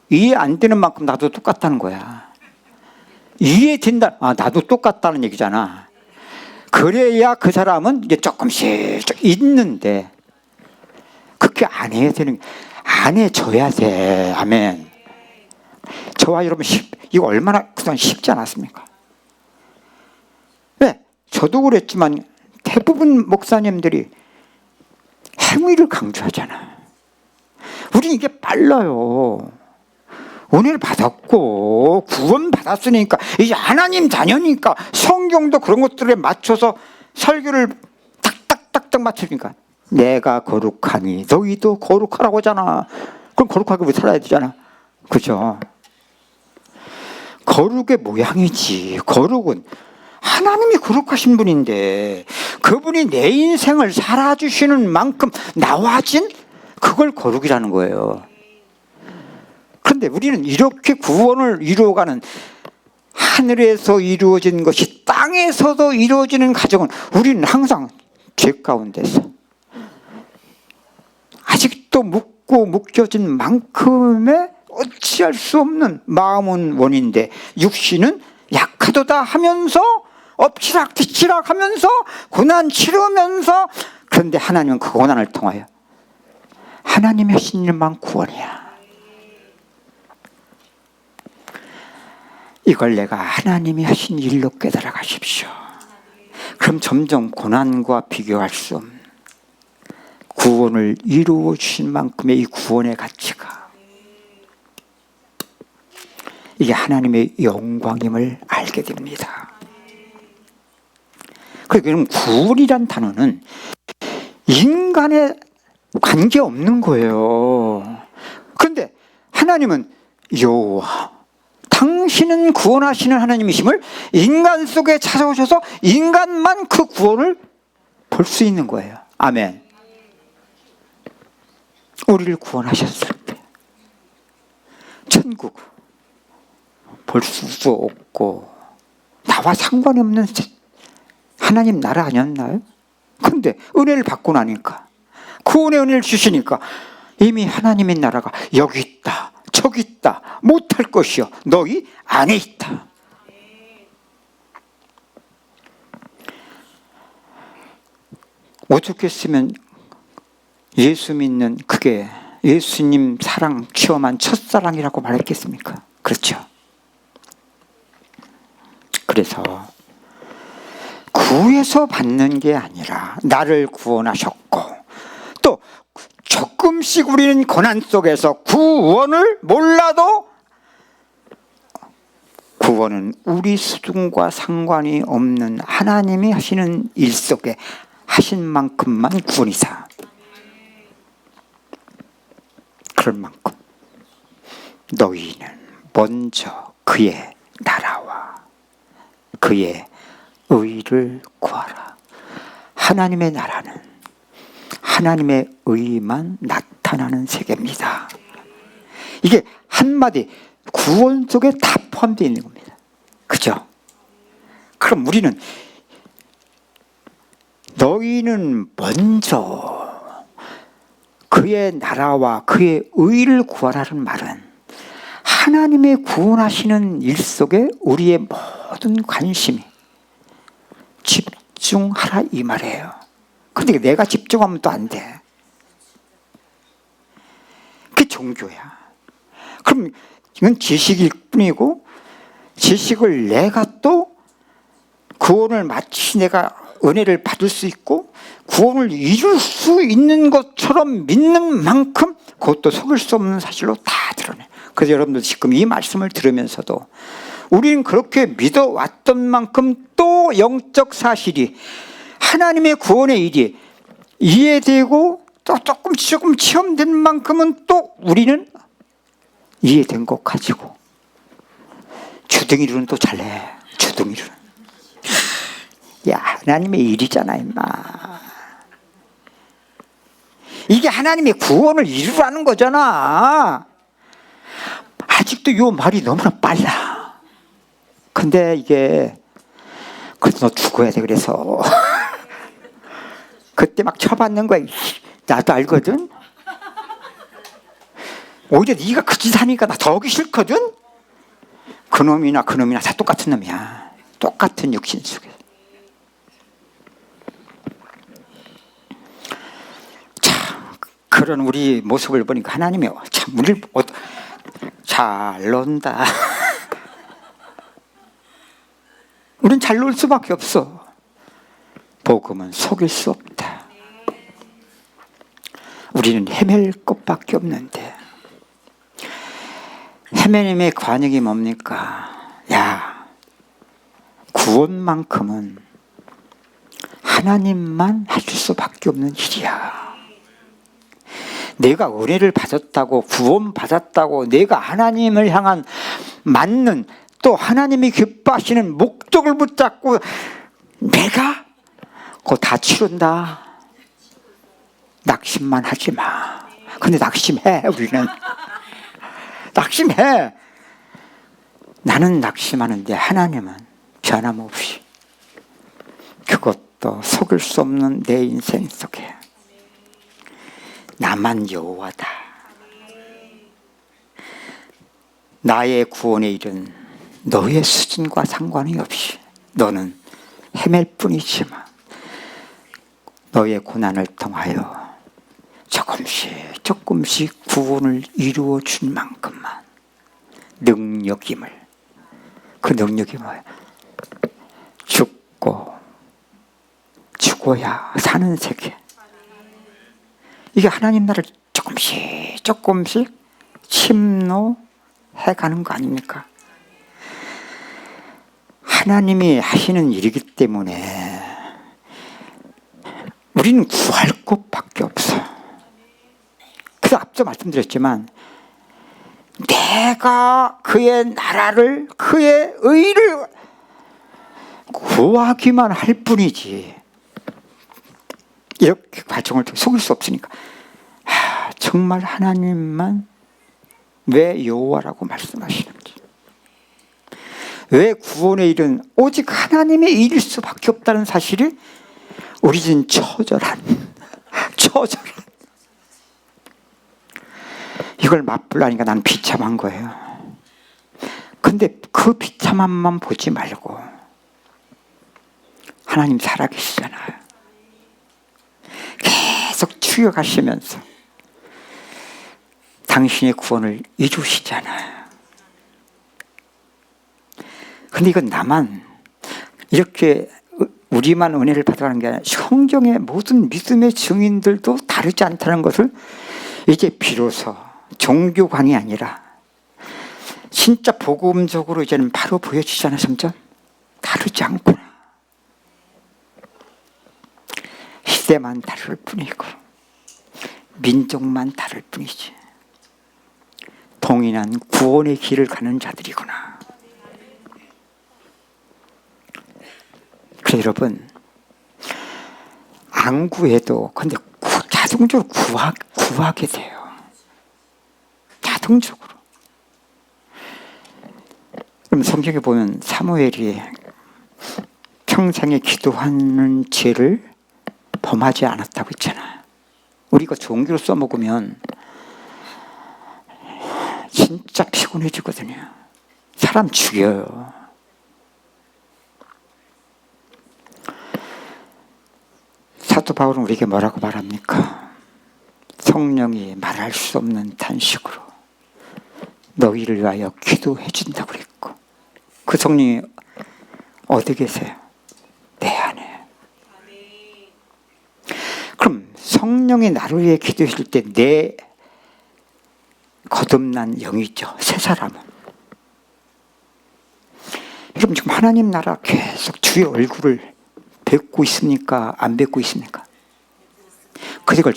이해 안 되는 만큼 나도 똑같다는 거야. 이해된다. 나도 똑같다는 얘기잖아. 그래야 그 사람은 이제 조금씩 있는데, 그렇게 안 해야 되는, 안 해줘야 돼. 아멘. 저와 여러분, 이거 얼마나 그동안 쉽지 않았습니까? 왜? 저도 그랬지만 대부분 목사님들이 행위를 강조하잖아. 우리는 이게 빨라요. 은혜를 받았고 구원 받았으니까 이제 하나님 자녀니까 성경도 그런 것들에 맞춰서 설교를 딱딱딱딱 맞추니까 내가 거룩하니 너희도 거룩하라고 하잖아. 그럼 거룩하게 우리 살아야 되잖아. 그죠? 거룩의 모양이지. 거룩은 하나님이 거룩하신 분인데 그분이 내 인생을 살아주시는 만큼 나와진 그걸 거룩이라는 거예요. 그런데 우리는 이렇게 구원을 이루어가는, 하늘에서 이루어진 것이 땅에서도 이루어지는 과정은 우리는 항상 죄 가운데서 아직도 묶고 묶여진 만큼의 어찌할 수 없는 마음은 원인데 육신은 약하도다 하면서 엎치락뒤치락 하면서 고난 치르면서, 그런데 하나님은 그 고난을 통하여 하나님의 하신 일만 구원이야. 이걸 내가 하나님이 하신 일로 깨달아 가십시오. 그럼 점점 고난과 비교할 수 없는 구원을 이루어 주신 만큼의 이 구원의 가치가, 이게 하나님의 영광임을 알게 됩니다. 그럼 구원이란 단어는 인간에 관계없는 거예요. 그런데 하나님은 여호와, 당신은 구원하시는 하나님이심을 인간 속에 찾아오셔서 인간만 그 구원을 볼 수 있는 거예요. 아멘. 우리를 구원하셨을 때 천국 볼 수 없고 나와 상관이 없는 하나님 나라 아니었나요? 근데 은혜를 받고 나니까, 구원의 은혜를 주시니까 이미 하나님의 나라가 여기 있다, 저기 있다, 못할 것이요 너희 안에 있다. 어떻게 했으면 예수 믿는, 그게 예수님 사랑 체험한 첫사랑이라고 말했겠습니까? 그렇죠. 그래서 구해서 받는 게 아니라 나를 구원하셨고, 또 조금씩 우리는 고난 속에서 구원을 몰라도 구원은 우리 수준과 상관이 없는 하나님이 하시는 일 속에 하신 만큼만 구원이사. 그럴 만큼 너희는 먼저 그의 나라와 그의 의를 구하라. 하나님의 나라는 하나님의 의만 나타나는 세계입니다. 이게 한마디 구원 속에 다 포함되어 있는 겁니다. 그죠? 그럼 우리는 너희는 먼저 그의 나라와 그의 의를 구하라는 말은 하나님의 구원하시는 일 속에 우리의 모든 관심이 집중하라 이 말이에요. 그런데 내가 집중하면 또 안 돼. 그게 종교야. 그럼 이건 지식일 뿐이고, 지식을 내가 또 구원을 마치 내가 은혜를 받을 수 있고 구원을 이룰 수 있는 것처럼 믿는 만큼 그것도 속일 수 없는 사실로 다 드러내. 그래서 여러분들 지금 이 말씀을 들으면서도 우리는 그렇게 믿어왔던 만큼 또 영적 사실이 하나님의 구원의 일이 이해되고 또 조금 체험된 만큼은 또 우리는 이해된 것 가지고 주둥이로는 또 잘해. 주둥이로는. 야, 하나님의 일이잖아 임마. 이게 하나님의 구원을 이루라는 거잖아. 아직도 이 말이 너무나 빨라. 근데 이게 그래서 너 죽어야 돼. 그래서 그때 막 쳐받는 거야. 나도 알거든. 오히려 네가 그 짓 하니까 나 더 하기 싫거든. 그놈이나 다 똑같은 놈이야. 똑같은 육신 속에. 자, 그런 우리 모습을 보니까 하나님이 참 우리를 잘 논다. 우린 잘 놀 수밖에 없어. 복음은 속일 수 없다. 우리는 헤맬 것밖에 없는데 헤매님의 관역이 뭡니까? 야, 구원만큼은 하나님만 하실 수밖에 없는 일이야. 내가 은혜를 받았다고 구원 받았다고 내가 하나님을 향한 맞는 또 하나님이 기뻐하시는 목적을 붙잡고 내가 그거 다 치른다. 낙심만 하지 마. 근데 낙심해. 우리는 낙심해. 나는 낙심하는데 하나님은 변함없이 그것도 속일 수 없는 내 인생 속에 나만 여호와다. 나의 구원의 일은 너의 수준과 상관이 없이 너는 헤맬 뿐이지만 너의 고난을 통하여 조금씩 구원을 이루어 준 만큼만 능력임을. 그 능력이 뭐야? 죽어야 사는 세계. 이게 하나님 나라를 조금씩 침노해 가는 거 아닙니까? 하나님이 하시는 일이기 때문에 우리는 구할 것밖에 없어. 그래서 앞서 말씀드렸지만 내가 그의 나라를 그의 의를 구하기만 할 뿐이지 이렇게 과정을 속일 수 없으니까 정말 하나님만 왜 여호와라고 말씀하시는지, 왜 구원의 일은 오직 하나님의 일일 수밖에 없다는 사실이 우리는 처절한 이걸 맛보려니까 난 비참한 거예요. 근데 그 비참함만 보지 말고 하나님 살아계시잖아요. 계속 추격하시면서 당신의 구원을 이루시잖아요. 근데 이건 나만 이렇게 우리만 은혜를 받아가는 게 아니라 성경의 모든 믿음의 증인들도 다르지 않다는 것을 이제 비로소 종교관이 아니라 진짜 복음적으로 이제는 바로 보여지잖아요. 점점 다르지 않구나. 시대만 다를 뿐이고 민족만 다를 뿐이지 동일한 구원의 길을 가는 자들이구나. 그래서 여러분, 안 구해도 근데 자동적으로 구하게 돼요. 자동적으로. 그럼 성경에 보면 사무엘이 평생에 기도하는 죄를 범하지 않았다고 했잖아요. 우리가 종교로 써먹으면 진짜 피곤해지거든요. 사람 죽여요. 사도 바울은 우리에게 뭐라고 말합니까? 성령이 말할 수 없는 탄식으로 너희를 위하여 기도해 준다고 그랬고, 그 성령이 어디 계세요? 내 안에. 그럼 성령이 나를 위해 기도해 줄 때 내 거듭난 영이죠, 새 사람은. 여러분 지금 하나님 나라 계속 주의 얼굴을 뵙고 있습니까? 안 뵙고 있습니까? 그걸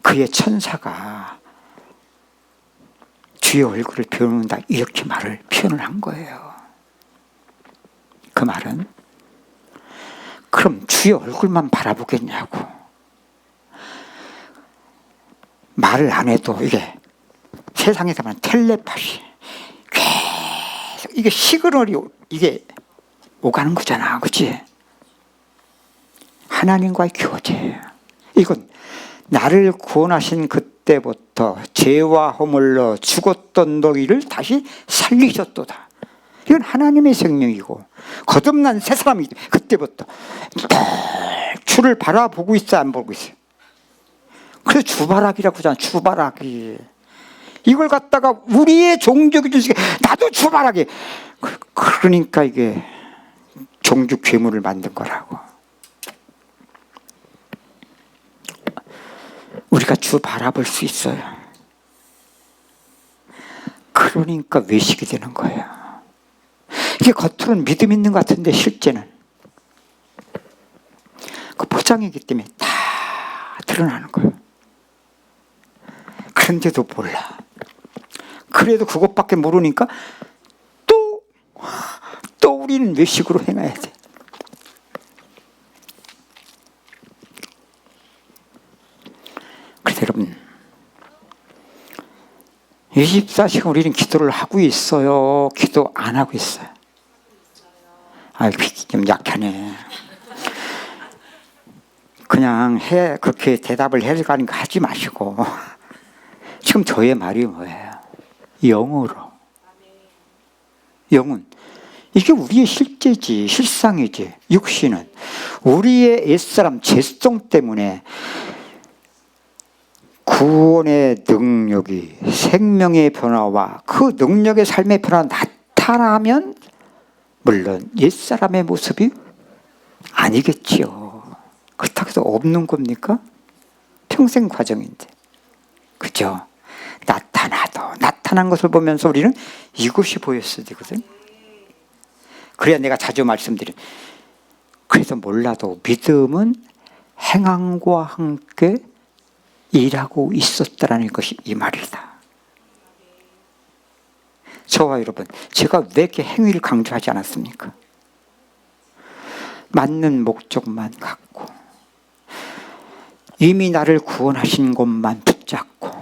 그의 천사가 주의 얼굴을 배우는다 이렇게 표현을 한 거예요. 그 말은 그럼 주의 얼굴만 바라보겠냐고. 말을 안 해도 이게 세상에서 말하는 텔레파시, 계속 이게 시그널이 이게 오가는 거잖아, 그렇지? 하나님과의 교제예요. 이건 나를 구원하신 그때부터 죄와 허물로 죽었던 너희를 다시 살리셨도다. 이건 하나님의 생명이고 거듭난 새 사람이 그때부터 주를 바라보고 있어, 안 보고 있어요? 그래서 주바라기라고 하잖아. 주바라기. 이걸 갖다가 우리의 종족이 주시게 나도 주바라기. 그러니까 이게 종주 괴물을 만든 거라고. 우리가 주 바라볼 수 있어요. 그러니까 외식이 되는 거예요. 이게 겉으로는 믿음 있는 것 같은데 실제는 그 포장이기 때문에 다 드러나는 거예요. 그런데도 몰라. 그래도 그것밖에 모르니까 또 우리는 외식으로 행해야 돼. 그래서 여러분 24시간 우리는 기도를 하고 있어요? 기도 안 하고 있어요? 좀 약하네. 그냥 그렇게 대답을 해가니까 하지 마시고 지금 저의 말이 뭐예요? 영으로. 영은 이게 우리의 실제지, 실상이지. 육신은 우리의 옛사람 죄성 때문에 구원의 능력이 생명의 변화와 그 능력의 삶의 변화가 나타나면 물론 옛사람의 모습이 아니겠지요. 그렇다고 해서 없는 겁니까? 평생 과정인데. 그죠? 나타난 것을 보면서 우리는 이것이 보였어야 되거든. 그래야 내가 자주 말씀드린, 그래서 몰라도 믿음은 행함과 함께 일하고 있었다라는 것이 이 말이다. 저와 여러분, 제가 왜 이렇게 행위를 강조하지 않았습니까? 맞는 목적만 갖고 이미 나를 구원하신 것만 붙잡고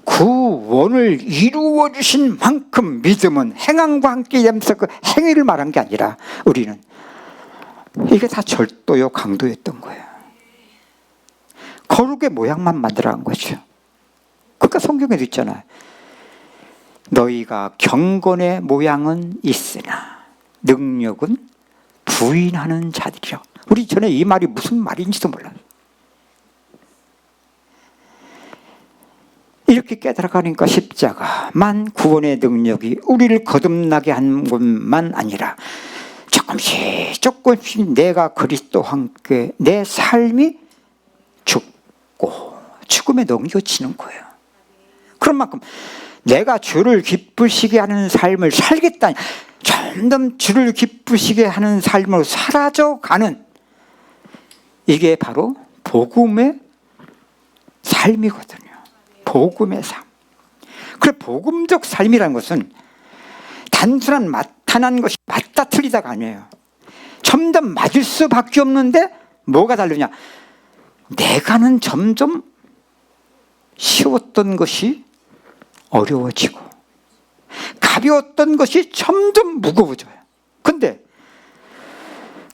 구원을 이루어 주신 만큼 믿음은 행함과 함께 되면서 그 행위를 말한 게 아니라 우리는 이게 다 절도요, 강도였던 거예요. 거룩의 모양만 만들어간 거죠. 그러니까 성경에도 있잖아요. 너희가 경건의 모양은 있으나 능력은 부인하는 자들이라. 우리 전에 이 말이 무슨 말인지도 몰라요. 이렇게 깨달아가니까 십자가만 구원의 능력이 우리를 거듭나게 한 것만 아니라 조금씩 내가 그리스도와 함께 내 삶이 죽고 죽음에 넘겨지는 거예요. 그런 만큼 내가 주를 기쁘시게 하는 삶을 살겠다. 점점 주를 기쁘시게 하는 삶으로 사라져가는, 이게 바로 복음의 삶이거든요. 복음의 삶. 그래, 복음적 삶이라는 것은 단순한 나타난 것이 맞다 틀리다가 아니에요. 점점 맞을 수밖에 없는데 뭐가 다르냐? 내가는 점점 쉬웠던 것이 어려워지고 가벼웠던 것이 점점 무거워져요. 근데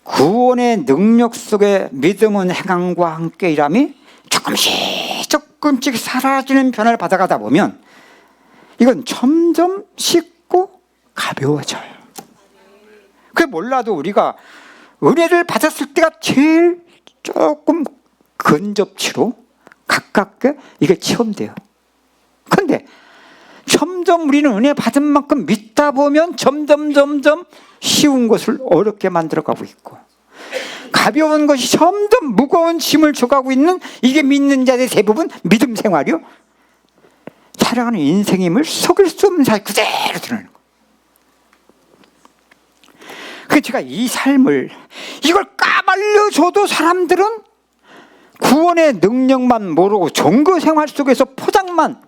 구원의 능력 속에 믿음은 행함과 함께 일함이 조금씩 사라지는 변화를 받아가다 보면 이건 점점 쉽고 가벼워져요. 그게 몰라도 우리가 은혜를 받았을 때가 제일 조금 근접치로 가깝게 이게 체험돼요. 그런데 점점 우리는 은혜 받은 만큼 믿다 보면 점점 쉬운 것을 어렵게 만들어가고 있고 가벼운 것이 점점 무거운 짐을 져가고 있는 이게 믿는 자들의 대부분 믿음 생활이요. 살아가는 인생임을 속일 수 없는 사실 그대로 드러나는 거예요. 그래서 제가 이 삶을 이걸 까발려줘도 사람들은 구원의 능력만 모르고 종교 생활 속에서 포장만,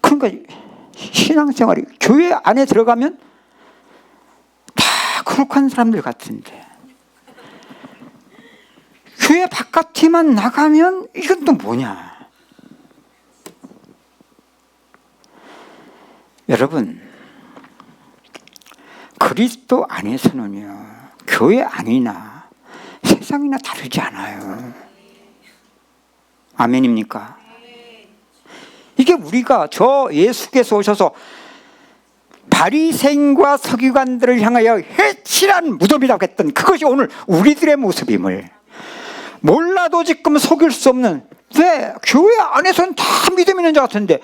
그러니까 신앙생활이 교회 안에 들어가면 다 거룩한 사람들 같은데 교회 바깥에만 나가면 이건 또 뭐냐. 여러분, 그리스도 안에서는요, 교회 안이나 세상이나 다르지 않아요. 아멘입니까? 이게 우리가 저 예수께서 오셔서 바리새인과 서기관들을 향하여 해치란 무덤이라고 했던 그것이 오늘 우리들의 모습임을 몰라도 지금 속일 수 없는, 왜 교회 안에서는 다 믿음 있는 자 같은데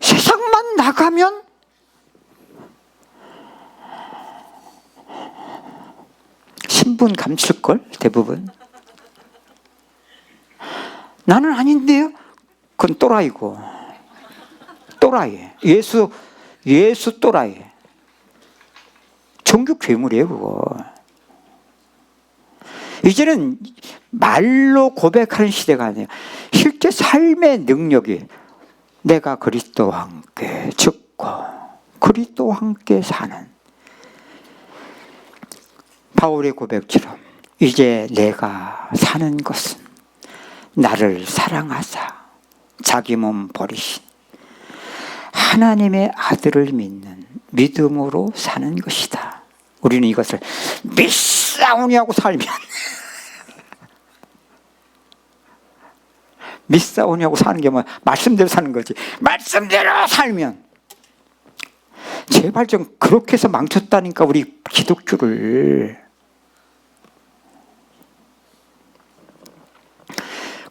세상만 나가면 신분 감출걸 대부분. 나는 아닌데요? 그건 또라이고, 또라이. 예수 또라이. 종교 괴물이에요 그거. 이제는 말로 고백하는 시대가 아니에요. 실제 삶의 능력이 내가 그리스도와 함께 죽고 그리스도와 함께 사는 바울의 고백처럼 이제 내가 사는 것은 나를 사랑하사 자기 몸 버리신 하나님의 아들을 믿는 믿음으로 사는 것이다. 우리는 이것을 믿사오니 하고 살면 믿사오니 하고 사는 게 뭐야? 말씀대로 사는 거지. 말씀대로 살면. 제발 좀 그렇게 해서 망쳤다니까 우리 기독교를.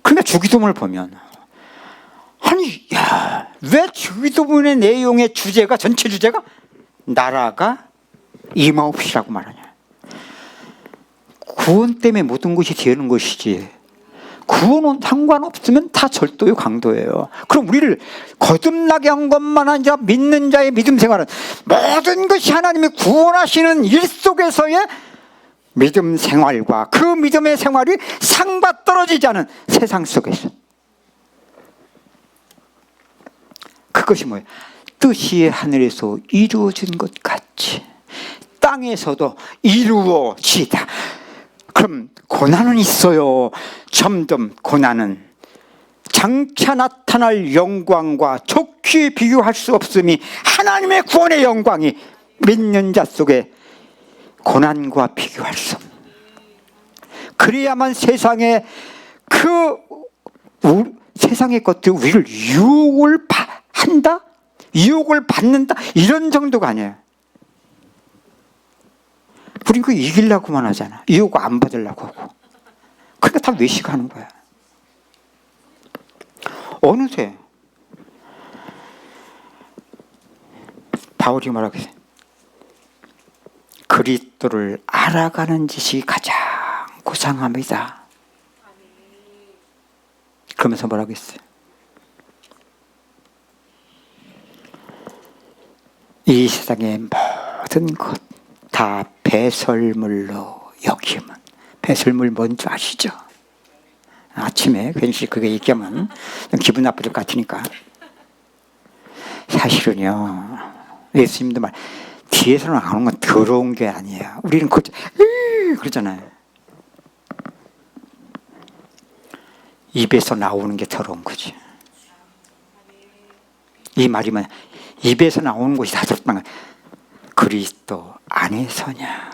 그러니까 주기도문을 보면 아니, 야, 왜 주기도문의 내용의 주제가, 전체 주제가 나라가 임하옵시라고 말하냐. 구원 때문에 모든 것이 되는 것이지 구원은 상관없으면 다 절도요, 강도예요. 그럼 우리를 거듭나게 한 것만 아니라 믿는 자의 믿음 생활은 모든 것이 하나님이 구원하시는 일 속에서의 믿음 생활과 그 믿음의 생활이 상과 떨어지지 않은 세상 속에서, 그것이 뭐예요? 뜻이 하늘에서 이루어진 것 같이 땅에서도 이루어지다. 그럼 고난은 있어요. 점점 고난은 장차 나타날 영광과 좋게 비교할 수 없음이 하나님의 구원의 영광이 믿는 자 속에 고난과 비교할 수 없는, 그래야만 세상에 세상의 것들 우리를 유혹을 한다? 유혹을 받는다? 이런 정도가 아니에요. 우린 그 이기려고만 하잖아. 유혹 안 받으려고 하고. 그러니까 다 외식하는 거야. 어느새 바울이 뭐라고 했어요? 그리스도를 알아가는 짓이 가장 고상합니다. 그러면서 뭐라고 했어요? 이 세상의 모든 것 다 배설물로 여기면, 배설물 뭔지 아시죠? 아침에 괜시 그게 얘기하면 기분 나쁠 것 같으니까. 사실은요, 예수님도 말, 뒤에서는 안 오는 건 더러운 게 아니에요. 우리는 그러잖아요. 입에서 나오는 게 더러운 거지. 이 말이면 입에서 나오는 것이 다 더럽다는 거야. 그리스도 안에서냐.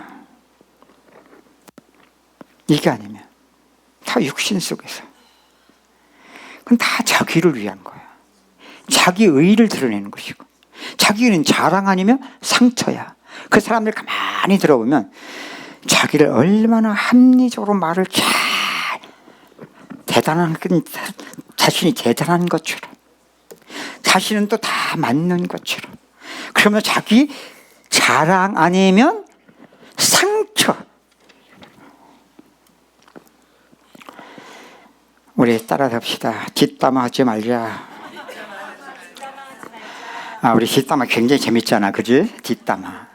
이게 아니면 다 육신 속에서. 그건 다 자기를 위한 거야. 자기 의의를 드러내는 것이고, 자기는 자랑 아니면 상처야. 그 사람들 가만히 들어보면 자기를 얼마나 합리적으로 말을 잘, 대단한, 자신이 대단한 것처럼, 자신은 또 다 맞는 것처럼. 그러면 자기 자랑 아니면 상처. 우리 따라합시다. 뒷담화하지 말자. 우리 뒷담화 굉장히 재밌잖아, 그지? 뒷담화.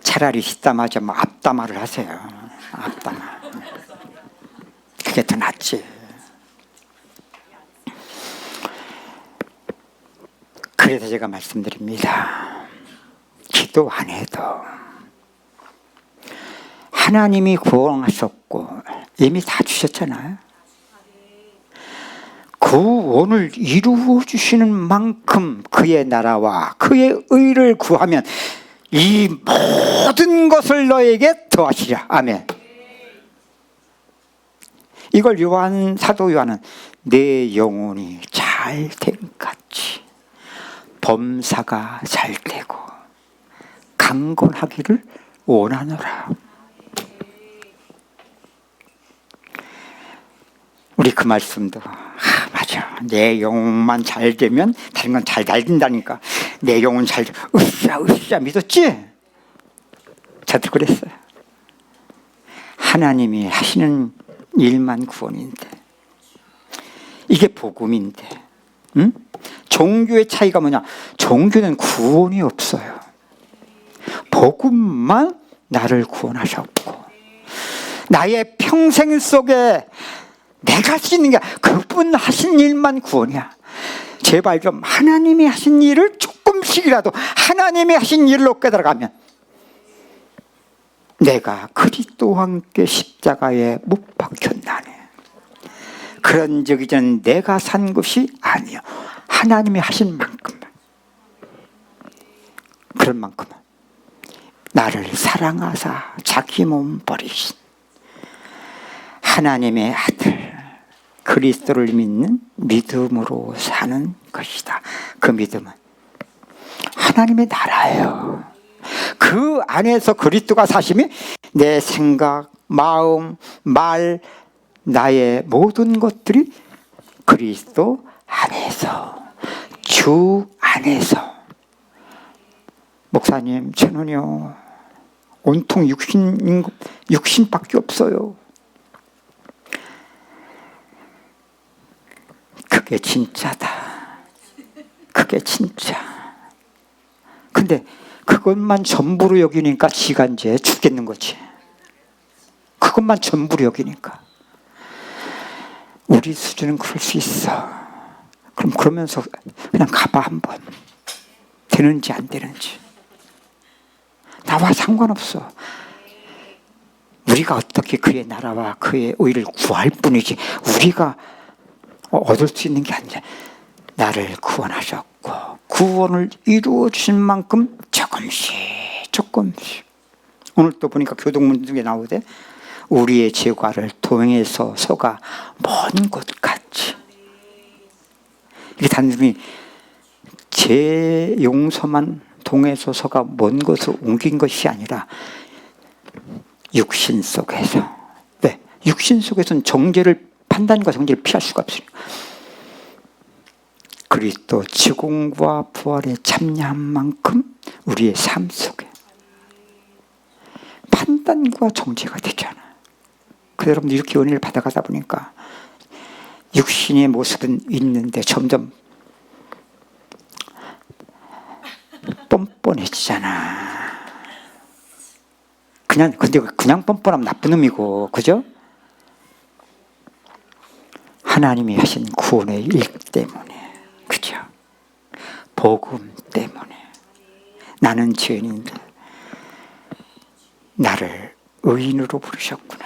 차라리 뒷담화하지 뭐 앞담화를 하세요. 앞담화. 그게 더 낫지. 그래서 제가 말씀드립니다. 기도 안 해도 하나님이 구원하셨고 이미 다 주셨잖아요. 구원을 이루어 주시는 만큼 그의 나라와 그의 의를 구하면 이 모든 것을 너에게 더하시리라. 아멘. 이걸 사도 요한은 내 영혼이 잘 된 같이 범사가 잘 되고 강건하기를 원하노라. 우리 그 말씀도 맞아. 내 영혼만 잘 되면 다른 건 잘 된다니까. 내 영혼 잘 으쌰 믿었지? 저도 그랬어요. 하나님이 하시는 일만 구원인데, 이게 복음인데, 응? 종교의 차이가 뭐냐? 종교는 구원이 없어요. 복음만 나를 구원하셨고, 나의 평생 속에 내가 할 수 있는 게 그분 하신 일만 구원이야. 제발 좀 하나님이 하신 일을 조금씩이라도 하나님이 하신 일로 깨달아가면 내가 그리스도와 함께 십자가에 못 박혔나네. 그런 적이 전 내가 산 것이 아니요, 하나님이 하신 만큼만, 그런 만큼은 나를 사랑하사 자기 몸 버리신 하나님의 아들 그리스도를 믿는 믿음으로 사는 것이다. 그 믿음은 하나님의 나라예요. 그 안에서 그리스도가 사심이 내 생각, 마음, 말, 나의 모든 것들이 그리스도 안에서, 주 안에서. 목사님, 저는요 온통 육신밖에 없어요. 그게 진짜다. 그게 진짜. 근데 그것만 전부로 여기니까 지가 이제 죽겠는 거지. 그것만 전부로 여기니까. 우리 수준은 그럴 수 있어. 그럼 그러면서 그냥 가봐 한번. 되는지 안 되는지. 나와 상관없어. 우리가 어떻게 그의 나라와 그의 의를 구할 뿐이지, 우리가 얻을 수 있는 게 아니라 나를 구원하셨고 구원을 이루어 주신 만큼 조금씩. 오늘 또 보니까 교동문 중에 나오대. 우리의 죄과를 동에서 서가 먼 곳 같이. 이게 단순히 죄 용서만 동에서 서가 먼 곳으로 옮긴 것이 아니라 육신 속에서. 네, 육신 속에서는 판단과 정죄를 피할 수가 없습니다. 그리스도 죽음과 부활에 참여한 만큼 우리의 삶 속에 판단과 정죄가 되잖아. 그래서 여러분들 이렇게 은혜를 받아가다 보니까 육신의 모습은 있는데 점점 뻔뻔해지잖아. 근데 그냥 뻔뻔하면 나쁜 놈이고, 그죠? 하나님이 하신 구원의 일 때문에, 그죠? 복음 때문에 나는 죄인인데 나를 의인으로 부르셨구나.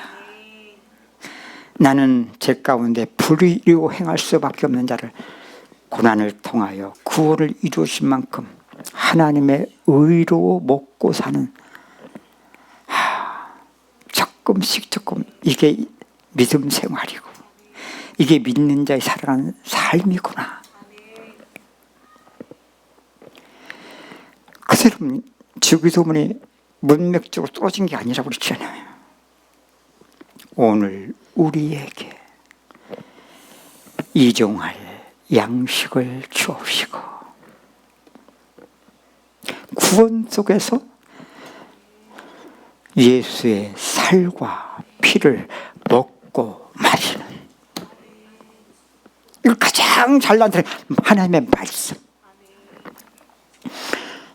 나는 제 가운데 불의로 행할 수밖에 없는 자를 고난을 통하여 구원을 이루신 만큼 하나님의 의로 먹고 사는, 조금씩 이게 믿음 생활이고 이게 믿는 자의 살아가는 삶이구나. 그 사람 주기도문이 문맥적으로 떨어진 게 아니라고 그랬잖아요. 오늘 우리에게 이종할 양식을 주옵시고, 구원 속에서 예수의 살과 피를 먹고 마시는, 이걸 가장 잘난 하나님의 말씀,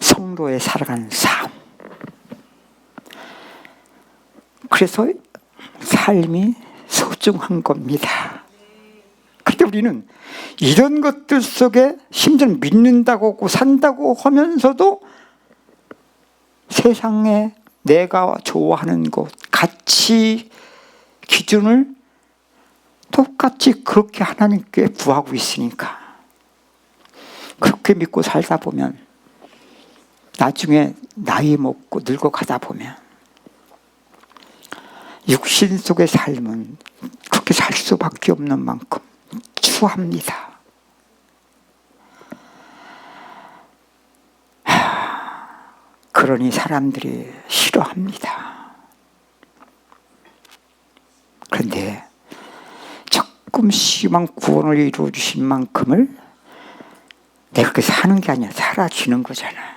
성도의 살아가는 삶. 그래서 삶이 소중한 겁니다. 그런데 우리는 이런 것들 속에 심지어 믿는다고 산다고 하면서도 세상에 내가 좋아하는 것, 가치 기준을 똑같이 그렇게 하나님께 구하고 있으니까, 그렇게 믿고 살다 보면 나중에 나이 먹고 늙어가다 보면 육신 속의 삶은 그렇게 살 수밖에 없는 만큼 추합니다. 그러니 사람들이 싫어합니다. 그런데 조금씩만 구원을 이루어 주신 만큼을 내가 그렇게 사는 게 아니라 살아지는 거잖아요.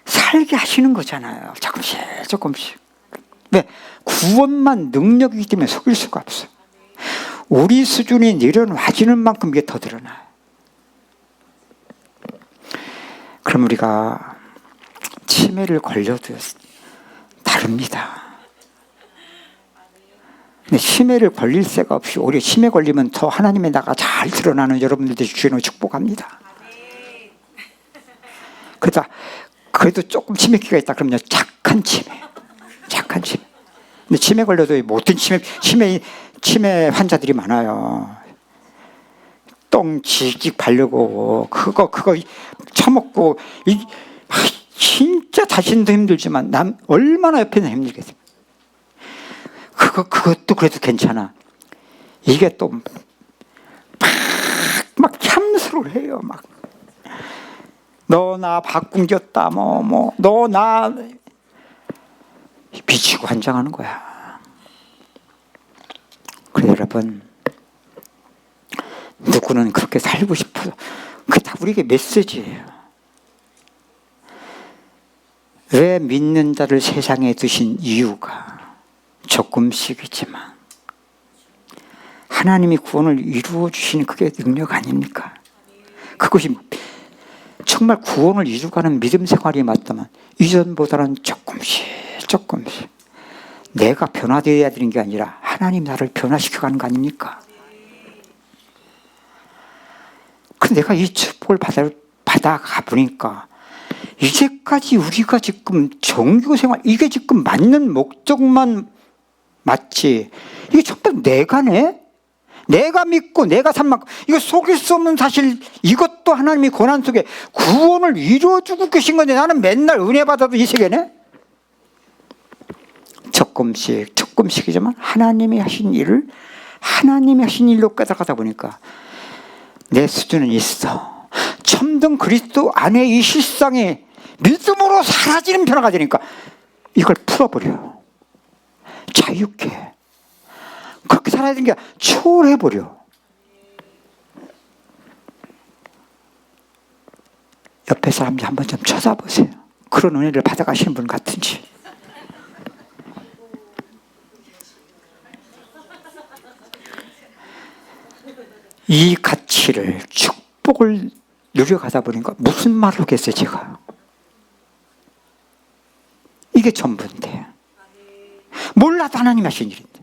살게 하시는 거잖아요. 조금씩. 왜? 구원만 능력이기 때문에 속일 수가 없어. 우리 수준이 내려놔지는 만큼 이게 더 드러나요. 그럼 우리가 치매를 걸려도 다릅니다. 근데 치매를 걸릴 새가 없이 오히려 치매 걸리면 더 하나님의 나가 잘 드러나는 여러분들도 주님을 축복합니다. 그래도 조금 치매기가 있다 그러면 착한 치매. 근데 치매 걸려도 모든 치매 환자들이 많아요. 똥 지직 바르고 그거 처먹고 진짜 자신도 힘들지만 남 얼마나 옆에서 힘들겠어요. 그것도 그래도 괜찮아. 이게 또 막 참스러워해요. 막 너 나 바꾼겼다 너 나 미치고 환장하는 거야. 그래 여러분, 누구는 그렇게 살고 싶어서, 그게 다 우리에게 메시지예요. 왜 믿는 자를 세상에 두신 이유가 조금씩이지만 하나님이 구원을 이루어 주시는 그게 능력 아닙니까? 그것이 정말 구원을 이루어가는 믿음 생활이 맞다면 이전보다는 조금씩 내가 변화되어야 되는 게 아니라 하나님 나를 변화시켜가는 거 아닙니까? 그런데 내가 이 축복을 받아가 보니까 이제까지 우리가 지금 정규 생활, 이게 지금 맞는 목적만 맞지, 이게 전부 내가 믿고 내가 산 만큼, 이거 속일 수 없는 사실, 이것도 하나님이 고난 속에 구원을 이루어주고 계신 건데 나는 맨날 은혜 받아도 이 세계네? 조금씩이지만 하나님이 하신 일을 하나님이 하신 일로 깨달아가다 보니까 내 수준은 있어. 참된 그리스도 안에 이 실상이 믿음으로 사라지는 변화가 되니까 이걸 풀어버려. 자유케. 그렇게 살아야 되는 게 초월해버려. 옆에 사람들 한번 좀 쳐다보세요. 그런 은혜를 받아가시는 분 같은지. 이 가치를, 축복을 누려가다 보니까 무슨 말을 하겠어요, 제가. 이게 전부인데. 몰라도 하나님이 하신 일인데.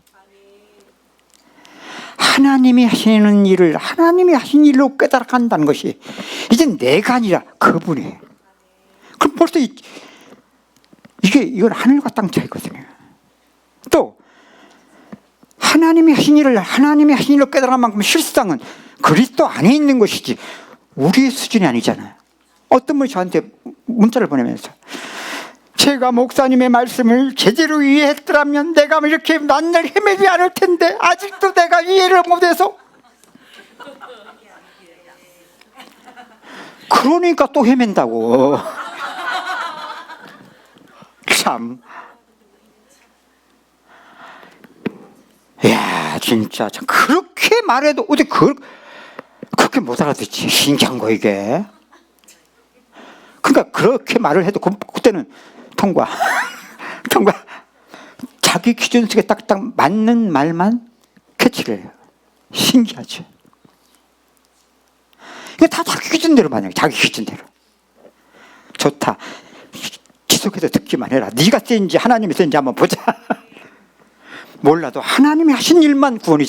하나님이 하시는 일을 하나님이 하신 일로 깨달아간다는 것이 이제 내가 아니라 그분이. 그럼 벌써 이건 하늘과 땅 차이거든요. 또 하나님이 하신 일을 깨달은 만큼 실상은 그리스도 안에 있는 것이지 우리의 수준이 아니잖아요. 어떤 분이 저한테 문자를 보내면서 제가 목사님의 말씀을 제대로 이해했더라면 내가 이렇게 만날 헤매지 않을 텐데 아직도 내가 이해를 못해서 그러니까 또 헤맨다고. 참. 야, 진짜 참 그렇게 말해도 어떻게 그렇게 못 알아듣지? 신기한 거 이게. 그러니까 그렇게 말을 해도 그때는 통과. 자기 기준 속에 딱딱 맞는 말만 캐치를 해요. 신기하죠. 이게 다 자기 기준대로 만약에 자기 기준대로. 좋다. 지속해서 듣기만 해라. 네가 센지 하나님이 센지 한번 보자. 몰라도 하나님이 하신 일만 구원이.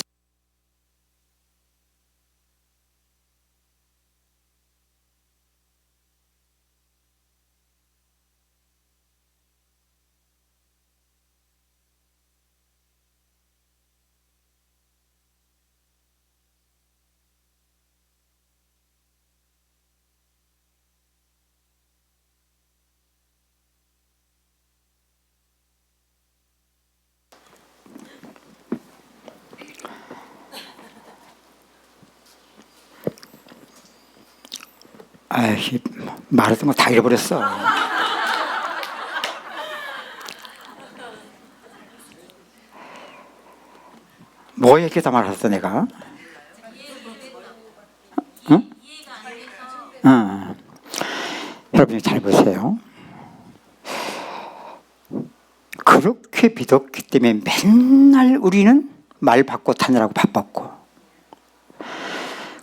아이, 말했던 거 다 잃어버렸어. 뭐 얘기해서 말했어 내가? 응? 여러분이 잘 보세요. 그렇게 믿었기 때문에 맨날 우리는 말 바꿔 타느라고 바빴고,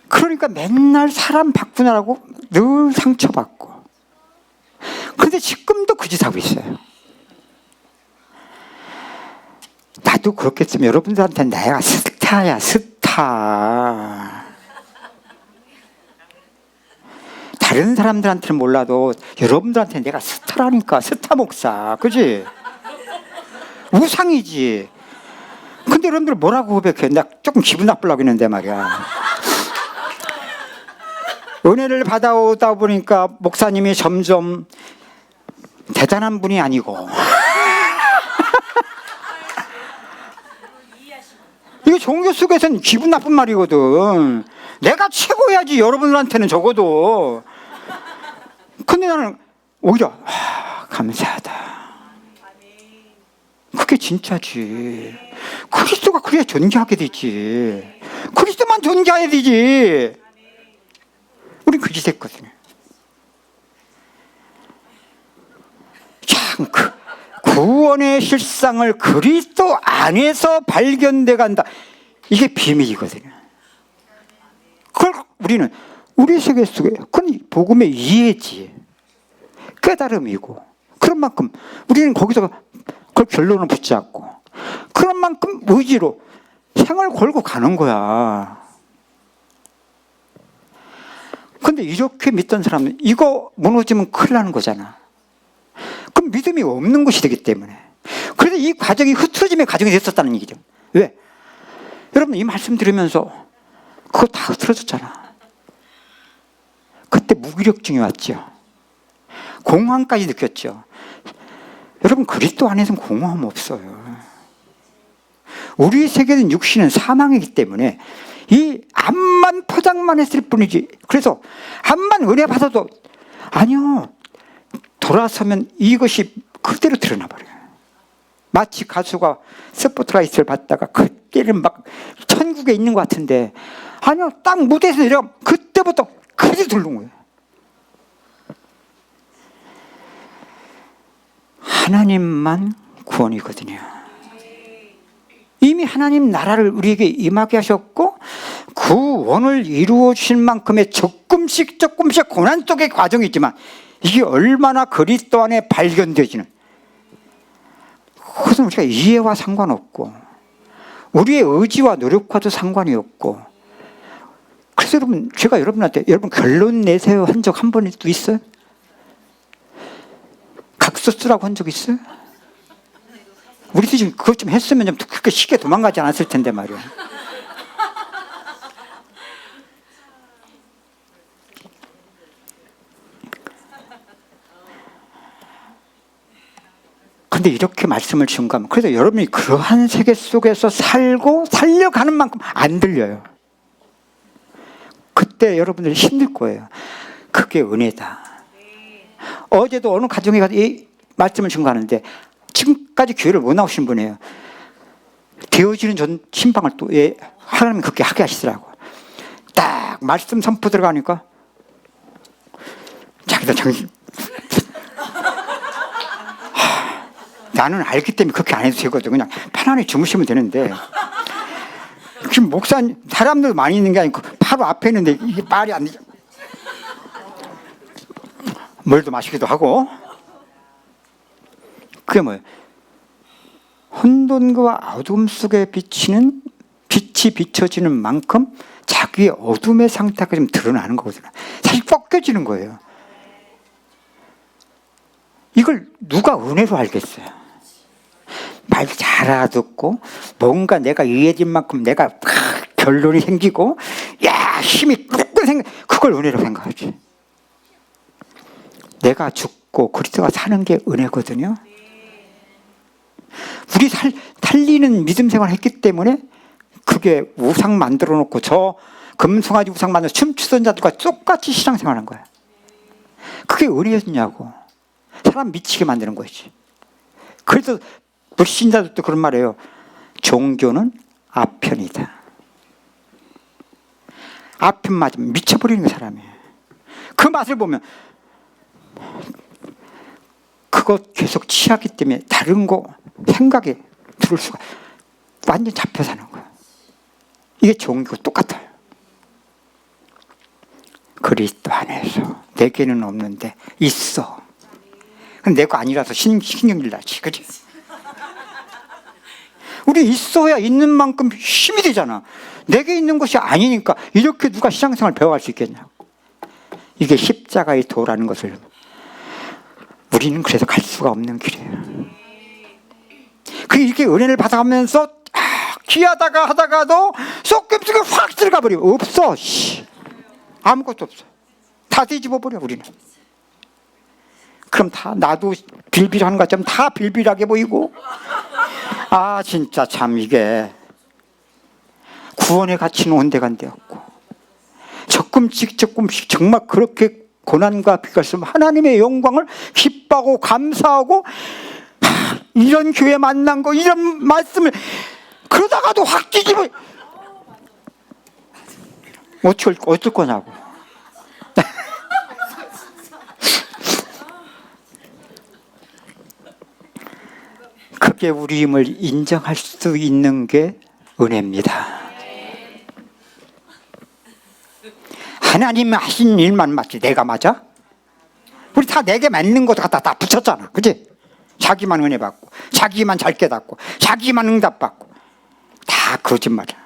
그러니까 맨날 사람 바꾸느라고 늘 상처받고. 그런데 지금도 그 짓 하고 있어요. 나도 그렇겠으면 여러분들한테 내가 스타야, 스타. 다른 사람들한테는 몰라도 여러분들한테 내가 스타라니까. 스타 목사, 그지? 우상이지. 근데 여러분들 뭐라고 고백해? 나 조금 기분 나쁘려고 했는데 말이야. 은혜를 받아오다 보니까 목사님이 점점 대단한 분이 아니고 이거 종교 속에서는 기분 나쁜 말이거든. 내가 최고야지 여러분들한테는 적어도. 근데 나는 오히려 감사하다. 그게 진짜지. 그리스도가 그래야 존귀하게 되지. 그리스도만 존귀해야 되지. 우린 그 짓 했거든요. 참, 구원의 실상을 그리스도 안에서 발견돼 간다. 이게 비밀이거든요. 그걸 우리는 우리 세계 속에, 그건 복음의 이해지, 깨달음이고, 그런 만큼 우리는 거기서 그걸 결론을 붙잡고, 그런 만큼 의지로 생을 걸고 가는 거야. 근데 이렇게 믿던 사람은 이거 무너지면 큰일 나는 거잖아. 그럼 믿음이 없는 것이 되기 때문에. 그래서 이 과정이 흐트러짐의 과정이 됐었다는 얘기죠. 왜? 여러분 이 말씀 들으면서 그거 다 흐트러졌잖아. 그때 무기력증이 왔죠. 공허함까지 느꼈죠. 여러분 그리스도 안에서는 공허함 없어요. 우리 세계는 육신은 사망이기 때문에 이 암만 포장만 했을 뿐이지. 그래서 암만 은혜 받아도 아니요, 돌아서면 이것이 그대로 드러나 버려요. 마치 가수가 스포트라이트를 받다가 그때는 막 천국에 있는 것 같은데 아니요, 딱 무대에서 내려가면 그때부터 그대로 들는 거예요. 하나님만 구원이거든요. 이미 하나님 나라를 우리에게 임하게 하셨고 구원을 이루어 주신 만큼의 조금씩 고난 속의 과정이 있지만 이게 얼마나 그리스도 안에 발견되지는, 그것은 우리가 이해와 상관없고 우리의 의지와 노력과도 상관이 없고. 그래서 여러분, 제가 여러분한테 여러분 결론 내세요 한 적 한 번도 있어요? 각서 쓰라고 한 적 있어요? 우리도 지금 그것 좀 했으면 좀 그렇게 쉽게 도망가지 않았을 텐데 말이야. 근데 이렇게 말씀을 증거하면, 그래서 여러분이 그러한 세계 속에서 살고 살려가는 만큼 안 들려요. 그때 여러분들이 힘들 거예요. 그게 은혜다. 어제도 어느 가정에 가서 이 말씀을 증거하는데 지금까지 교회를 못 나오신 분이에요. 되어지는 전 신방을 또 하나님이 그렇게 하게 하시더라고. 딱 말씀 선포 들어가니까 자기도 정신 나는 알기 때문에 그렇게 안 해도 되거든. 그냥 편안히 주무시면 되는데 지금 목사님 사람들 많이 있는 게 아니고 바로 앞에 있는데 이게 말이 안 되죠. 물도 마시기도 하고. 그게 뭐예요? 혼돈과 어둠 속에 비치는 빛이 비춰지는 만큼 자기의 어둠의 상태가 좀 드러나는 거거든요. 사실 꺾여지는 거예요. 이걸 누가 은혜로 알겠어요? 말 잘 알아듣고 뭔가 내가 이해진 만큼 내가 결론이 생기고 야 힘이 뚝뚝 생겨, 그걸 은혜로 생각하지. 내가 죽고 그리스도가 사는 게 은혜거든요. 우리 살리는 믿음 생활을 했기 때문에 그게 우상 만들어 놓고 저 금송아지 우상 만들어 춤추던 자들과 똑같이 신앙생활한 거야. 그게 은혜였냐고. 사람 미치게 만드는 거지. 그래서 불신자들도 그런 말이에요. 종교는 아편이다. 아편 맞으면 미쳐버리는 거 사람이. 그 맛을 보면 그거 계속 취하기 때문에 다른 거 생각에 들을 수가, 완전 잡혀 사는 거야. 이게 종교 똑같아요. 그리스도 안에서 내게는 없는데 있어. 근데 내 거 아니라서 신경질 나지, 그지? 우리 있어야 있는 만큼 힘이 되잖아. 내게 있는 것이 아니니까 이렇게 누가 신앙생활 배워갈 수 있겠냐고. 이게 십자가의 도라는 것을 우리는 그래서 갈 수가 없는 길이에요. 이렇게 은혜를 받아가면서 귀하다가 하다가도 쏙금속에 확 들어가 버리고 없어. 아무것도 없어. 다 뒤집어 버려 우리는. 그럼 다 나도 빌빌하는 것처럼 다 빌빌하게 보이고, 아 진짜 참 이게 구원의 가치는 온데간데 없고, 조금씩 정말 그렇게 고난과 비가 있으면 하나님의 영광을 기뻐하고 감사하고, 이런 교회 만난 거, 이런 말씀을 그러다가도 확 뒤집어. 어쩔 거냐고. 그게 우리임을 인정할 수 있는 게 은혜입니다. 하나님 하신 일만 맞지 내가 맞아? 우리 다 내게 맞는 거 갖다 다 붙였잖아, 그치? 자기만 은혜 받고, 자기만 잘 깨닫고, 자기만 응답 받고, 다 거짓말이야.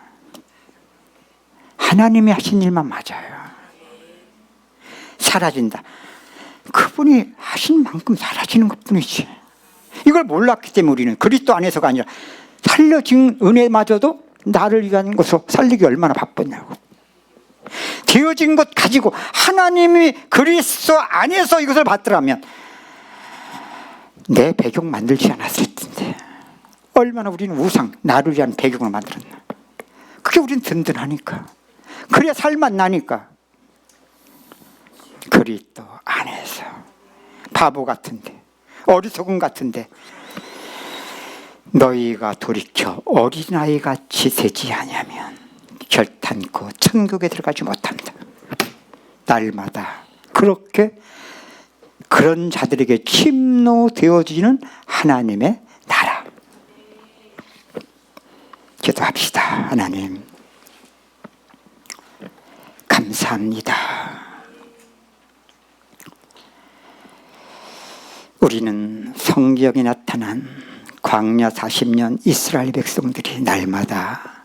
하나님이 하신 일만 맞아요. 사라진다. 그분이 하신 만큼 사라지는 것뿐이지. 이걸 몰랐기 때문에 우리는 그리스도 안에서가 아니라 살려진 은혜마저도 나를 위한 것으로 살리기 얼마나 바쁘냐고. 되어진 것 가지고 하나님이 그리스도 안에서 이것을 받더라면 내 배경 만들지 않았을 텐데 얼마나 우리는 우상, 나를 위한 배경을 만들었나. 그게 우리는 든든하니까, 그래야 살만 나니까. 그리스도 안에서 바보 같은데, 어리석은 같은데 너희가 돌이켜 어린아이같이 되지 아니하면 결탄코 천국에 들어가지 못합니다. 날마다 그렇게 그런 자들에게 침노되어지는 하나님의 나라. 기도합시다. 하나님 감사합니다. 우리는 성경에 나타난 광야 40년 이스라엘 백성들이 날마다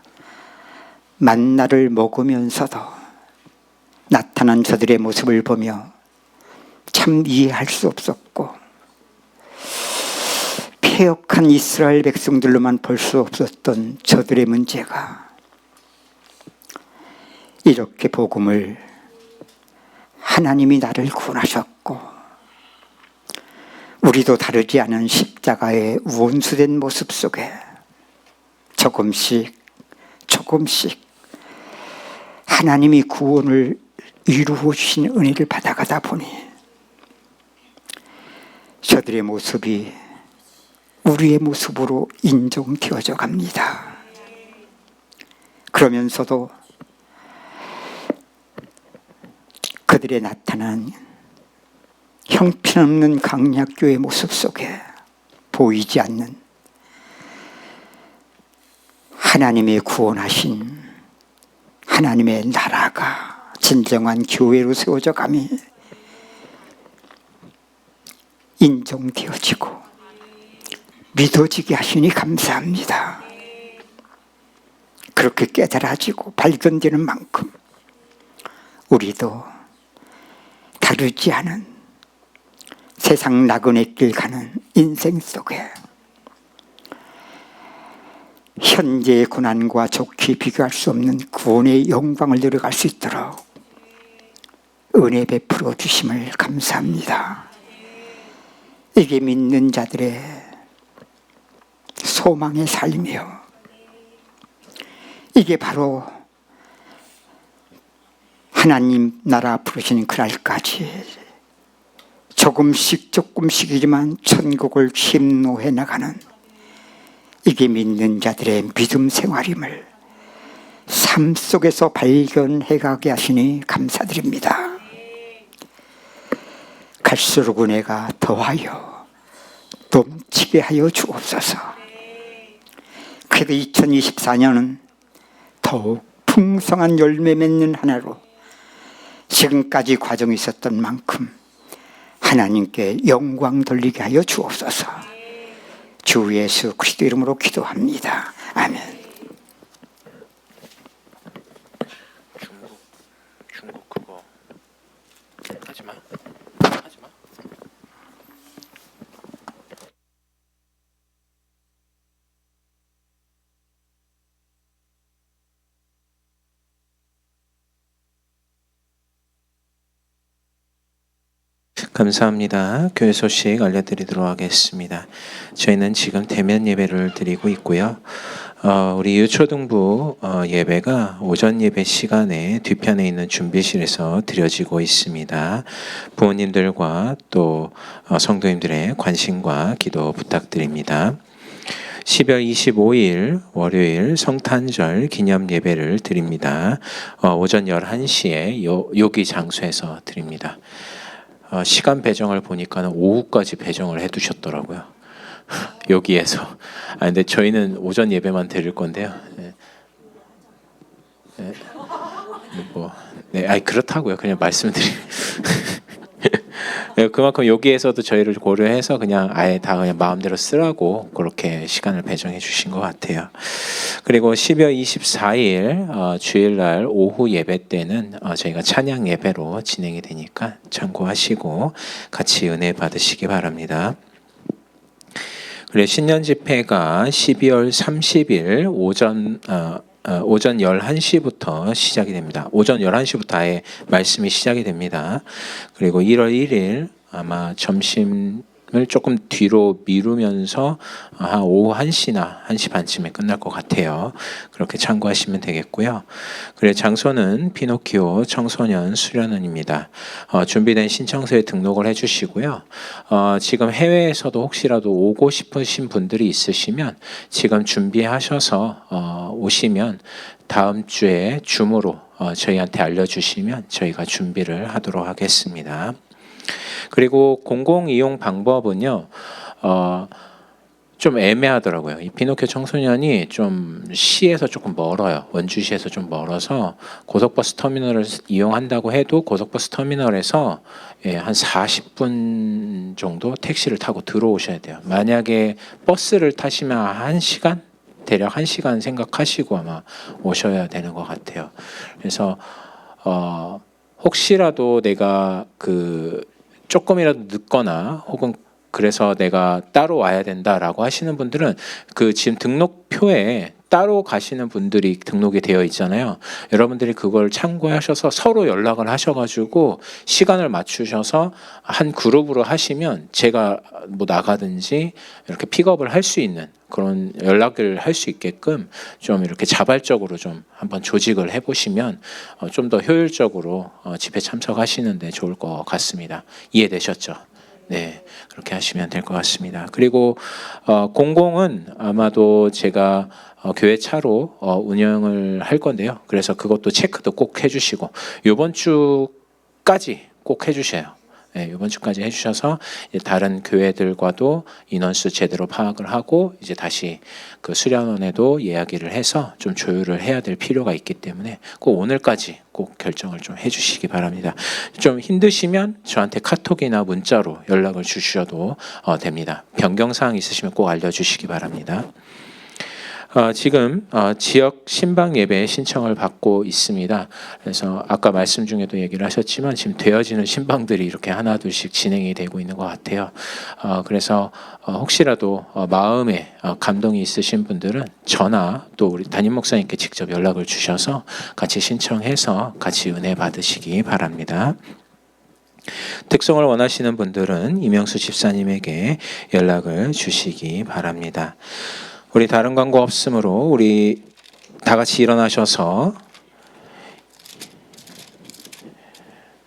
만나를 먹으면서도 나타난 저들의 모습을 보며 참 이해할 수 없었고 패역한 이스라엘 백성들로만 볼 수 없었던 저들의 문제가 이렇게 복음을 하나님이 나를 구원하셨고 우리도 다르지 않은 십자가의 원수된 모습 속에 조금씩 하나님이 구원을 이루어 주신 은혜를 받아가다 보니 저들의 모습이 우리의 모습으로 인정되어져 갑니다. 그러면서도 그들의 나타난 형편없는 강약교의 모습 속에 보이지 않는 하나님의 구원하신 하나님의 나라가 진정한 교회로 세워져 감이 인정되어지고 믿어지게 하시니 감사합니다. 그렇게 깨달아지고 발견되는 만큼 우리도 다르지 않은 세상 나그네 길 가는 인생 속에 현재의 고난과 좋게 비교할 수 없는 구원의 영광을 누려갈 수 있도록 은혜 베풀어 주심을 감사합니다. 이게 믿는 자들의 소망의 삶이요, 이게 바로 하나님 나라 부르시는 그날까지 조금씩이지만 천국을 힘노해 나가는 이게 믿는 자들의 믿음 생활임을 삶 속에서 발견해 가게 하시니 감사드립니다. 갈수록 은혜가 더하여 넘치게 하여 주옵소서. 그래도 2024년은 더욱 풍성한 열매 맺는 한 해로 지금까지 과정이 있었던 만큼 하나님께 영광 돌리게 하여 주옵소서. 주 예수 그리스도 이름으로 기도합니다. 아멘. 중국 그거 하지 마. 감사합니다. 교회 소식 알려드리도록 하겠습니다. 저희는 지금 대면 예배를 드리고 있고요. 우리 유초등부 예배가 오전 예배 시간에 뒤편에 있는 준비실에서 드려지고 있습니다. 부모님들과 또 성도님들의 관심과 기도 부탁드립니다. 12월 25일 월요일 성탄절 기념 예배를 드립니다. 오전 11시에 여기 장소에서 드립니다. 시간 배정을 보니까는 오후까지 배정을 해두셨더라고요. 여기에서. 근데 저희는 오전 예배만 드릴 건데요. 그렇다고요. 그냥 말씀드리면. 그만큼 여기에서도 저희를 고려해서 그냥 아예 다 그냥 마음대로 쓰라고 그렇게 시간을 배정해 주신 것 같아요. 그리고 12월 24일 주일날 오후 예배 때는 저희가 찬양 예배로 진행이 되니까 참고하시고 같이 은혜 받으시기 바랍니다. 그리고 신년 집회가 12월 30일 오전 11시부터 시작이 됩니다. 오전 11시부터 아예 말씀이 시작이 됩니다. 그리고 1월 1일 아마 점심을 조금 뒤로 미루면서 한 오후 1시나 1시 반쯤에 끝날 것 같아요. 그렇게 참고하시면 되겠고요. 그리고 장소는 피노키오 청소년 수련원입니다. 준비된 신청서에 등록을 해주시고요. 지금 해외에서도 혹시라도 오고 싶으신 분들이 있으시면 지금 준비하셔서 오시면 다음 주에 줌으로 저희한테 알려주시면 저희가 준비를 하도록 하겠습니다. 그리고 공공이용 방법은요, 좀 애매하더라고요. 이 피노키오 청소년이 좀 시에서 조금 멀어요. 원주시에서 좀 멀어서 고속버스 터미널을 이용한다고 해도 고속버스 터미널에서 한 40분 정도 택시를 타고 들어오셔야 돼요. 만약에 버스를 타시면 1시간? 대략 1시간 생각하시고 아마 오셔야 되는 것 같아요. 그래서 혹시라도 내가 조금이라도 늦거나 혹은 그래서 내가 따로 와야 된다라고 하시는 분들은 그 지금 등록표에 따로 가시는 분들이 등록이 되어 있잖아요. 여러분들이 그걸 참고하셔서 서로 연락을 하셔가지고 시간을 맞추셔서 한 그룹으로 하시면 제가 뭐 나가든지 이렇게 픽업을 할 수 있는 그런 연락을 할 수 있게끔 좀 이렇게 자발적으로 좀 한번 조직을 해보시면 좀 더 효율적으로 집회 참석하시는데 좋을 것 같습니다. 이해되셨죠? 네, 그렇게 하시면 될 것 같습니다. 그리고 공공은 아마도 제가 교회 차로 운영을 할 건데요. 그래서 그것도 체크도 꼭 해주시고 이번 주까지 꼭 해주셔요. 네, 이번 주까지 해주셔서 이제 다른 교회들과도 인원수 제대로 파악을 하고 이제 다시 그 수련원에도 이야기를 해서 좀 조율을 해야 될 필요가 있기 때문에 꼭 오늘까지 꼭 결정을 좀 해주시기 바랍니다. 좀 힘드시면 저한테 카톡이나 문자로 연락을 주셔도 됩니다. 변경사항 있으시면 꼭 알려주시기 바랍니다. 지금 지역 신방 예배 신청을 받고 있습니다. 그래서 아까 말씀 중에도 얘기를 하셨지만 지금 되어지는 신방들이 이렇게 하나둘씩 진행이 되고 있는 것 같아요. 그래서 혹시라도 마음에 감동이 있으신 분들은 저나 또 우리 담임 목사님께 직접 연락을 주셔서 같이 신청해서 같이 은혜 받으시기 바랍니다. 특성을 원하시는 분들은 이명수 집사님에게 연락을 주시기 바랍니다. 우리 다른 광고 없으므로 우리 다 같이 일어나셔서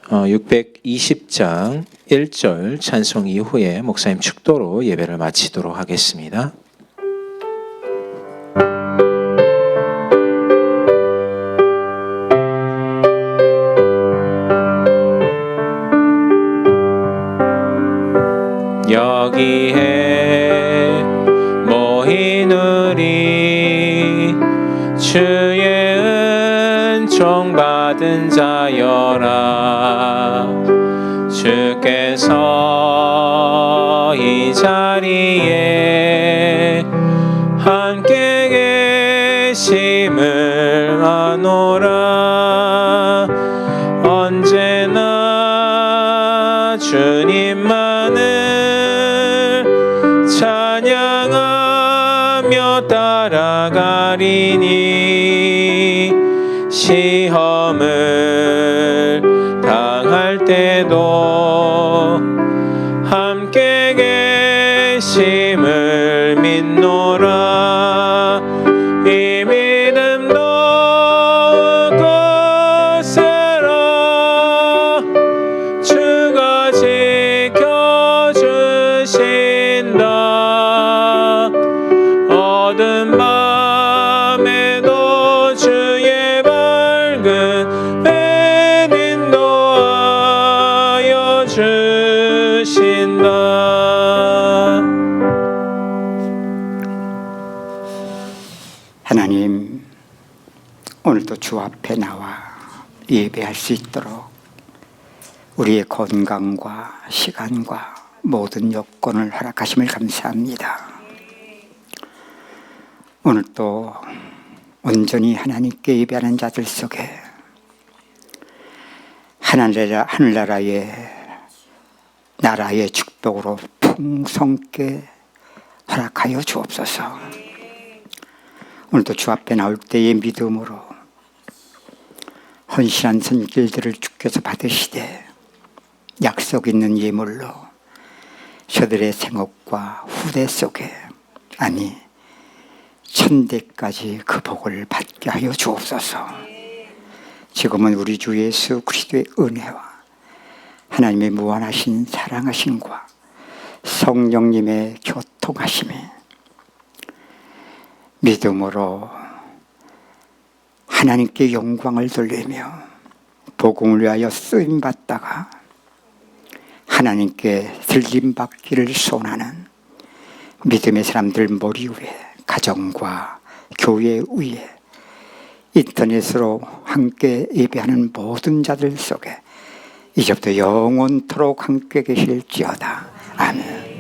620장 1절 찬송 이후에 목사님 축도로 예배를 마치도록 하겠습니다. 여기에 모인 우리 주의 은총 받은 자여라. 주께서 이 자리에 함께 계심을 아노라. 언제나 주님만을 찬양하며 따라가리니 시험을 당할 때도 함께 계심을 믿노라. 이 믿음 더욱 거세라. 주가 지켜주신다. 어두운 밤에도 주의 밝은 배 인도하여 주신다. 하나님, 오늘도 주 앞에 나와 예배할 수 있도록 우리의 건강과 시간과 모든 여건을 허락하심을 감사합니다. 오늘도 온전히 하나님께 예배하는 자들 속에 하늘나라의 나라의 축복으로 풍성케 허락하여 주옵소서. 오늘도 주 앞에 나올 때의 믿음으로 헌신한 손길들을 주께서 받으시되 약속 있는 예물로 저들의 생업과 후대 속에, 아니 천대까지 그 복을 받게 하여 주옵소서. 지금은 우리 주 예수 그리스도의 은혜와 하나님의 무한하신 사랑하심과 성령님의 교통하심이 믿음으로 하나님께 영광을 돌리며 복음을 위하여 쓰임받다가 하나님께 들림받기를 소원하는 믿음의 사람들 머리 위에, 가정과 교회 위에, 인터넷으로 함께 예배하는 모든 자들 속에 이제부터 영원토록 함께 계실지어다. 아멘.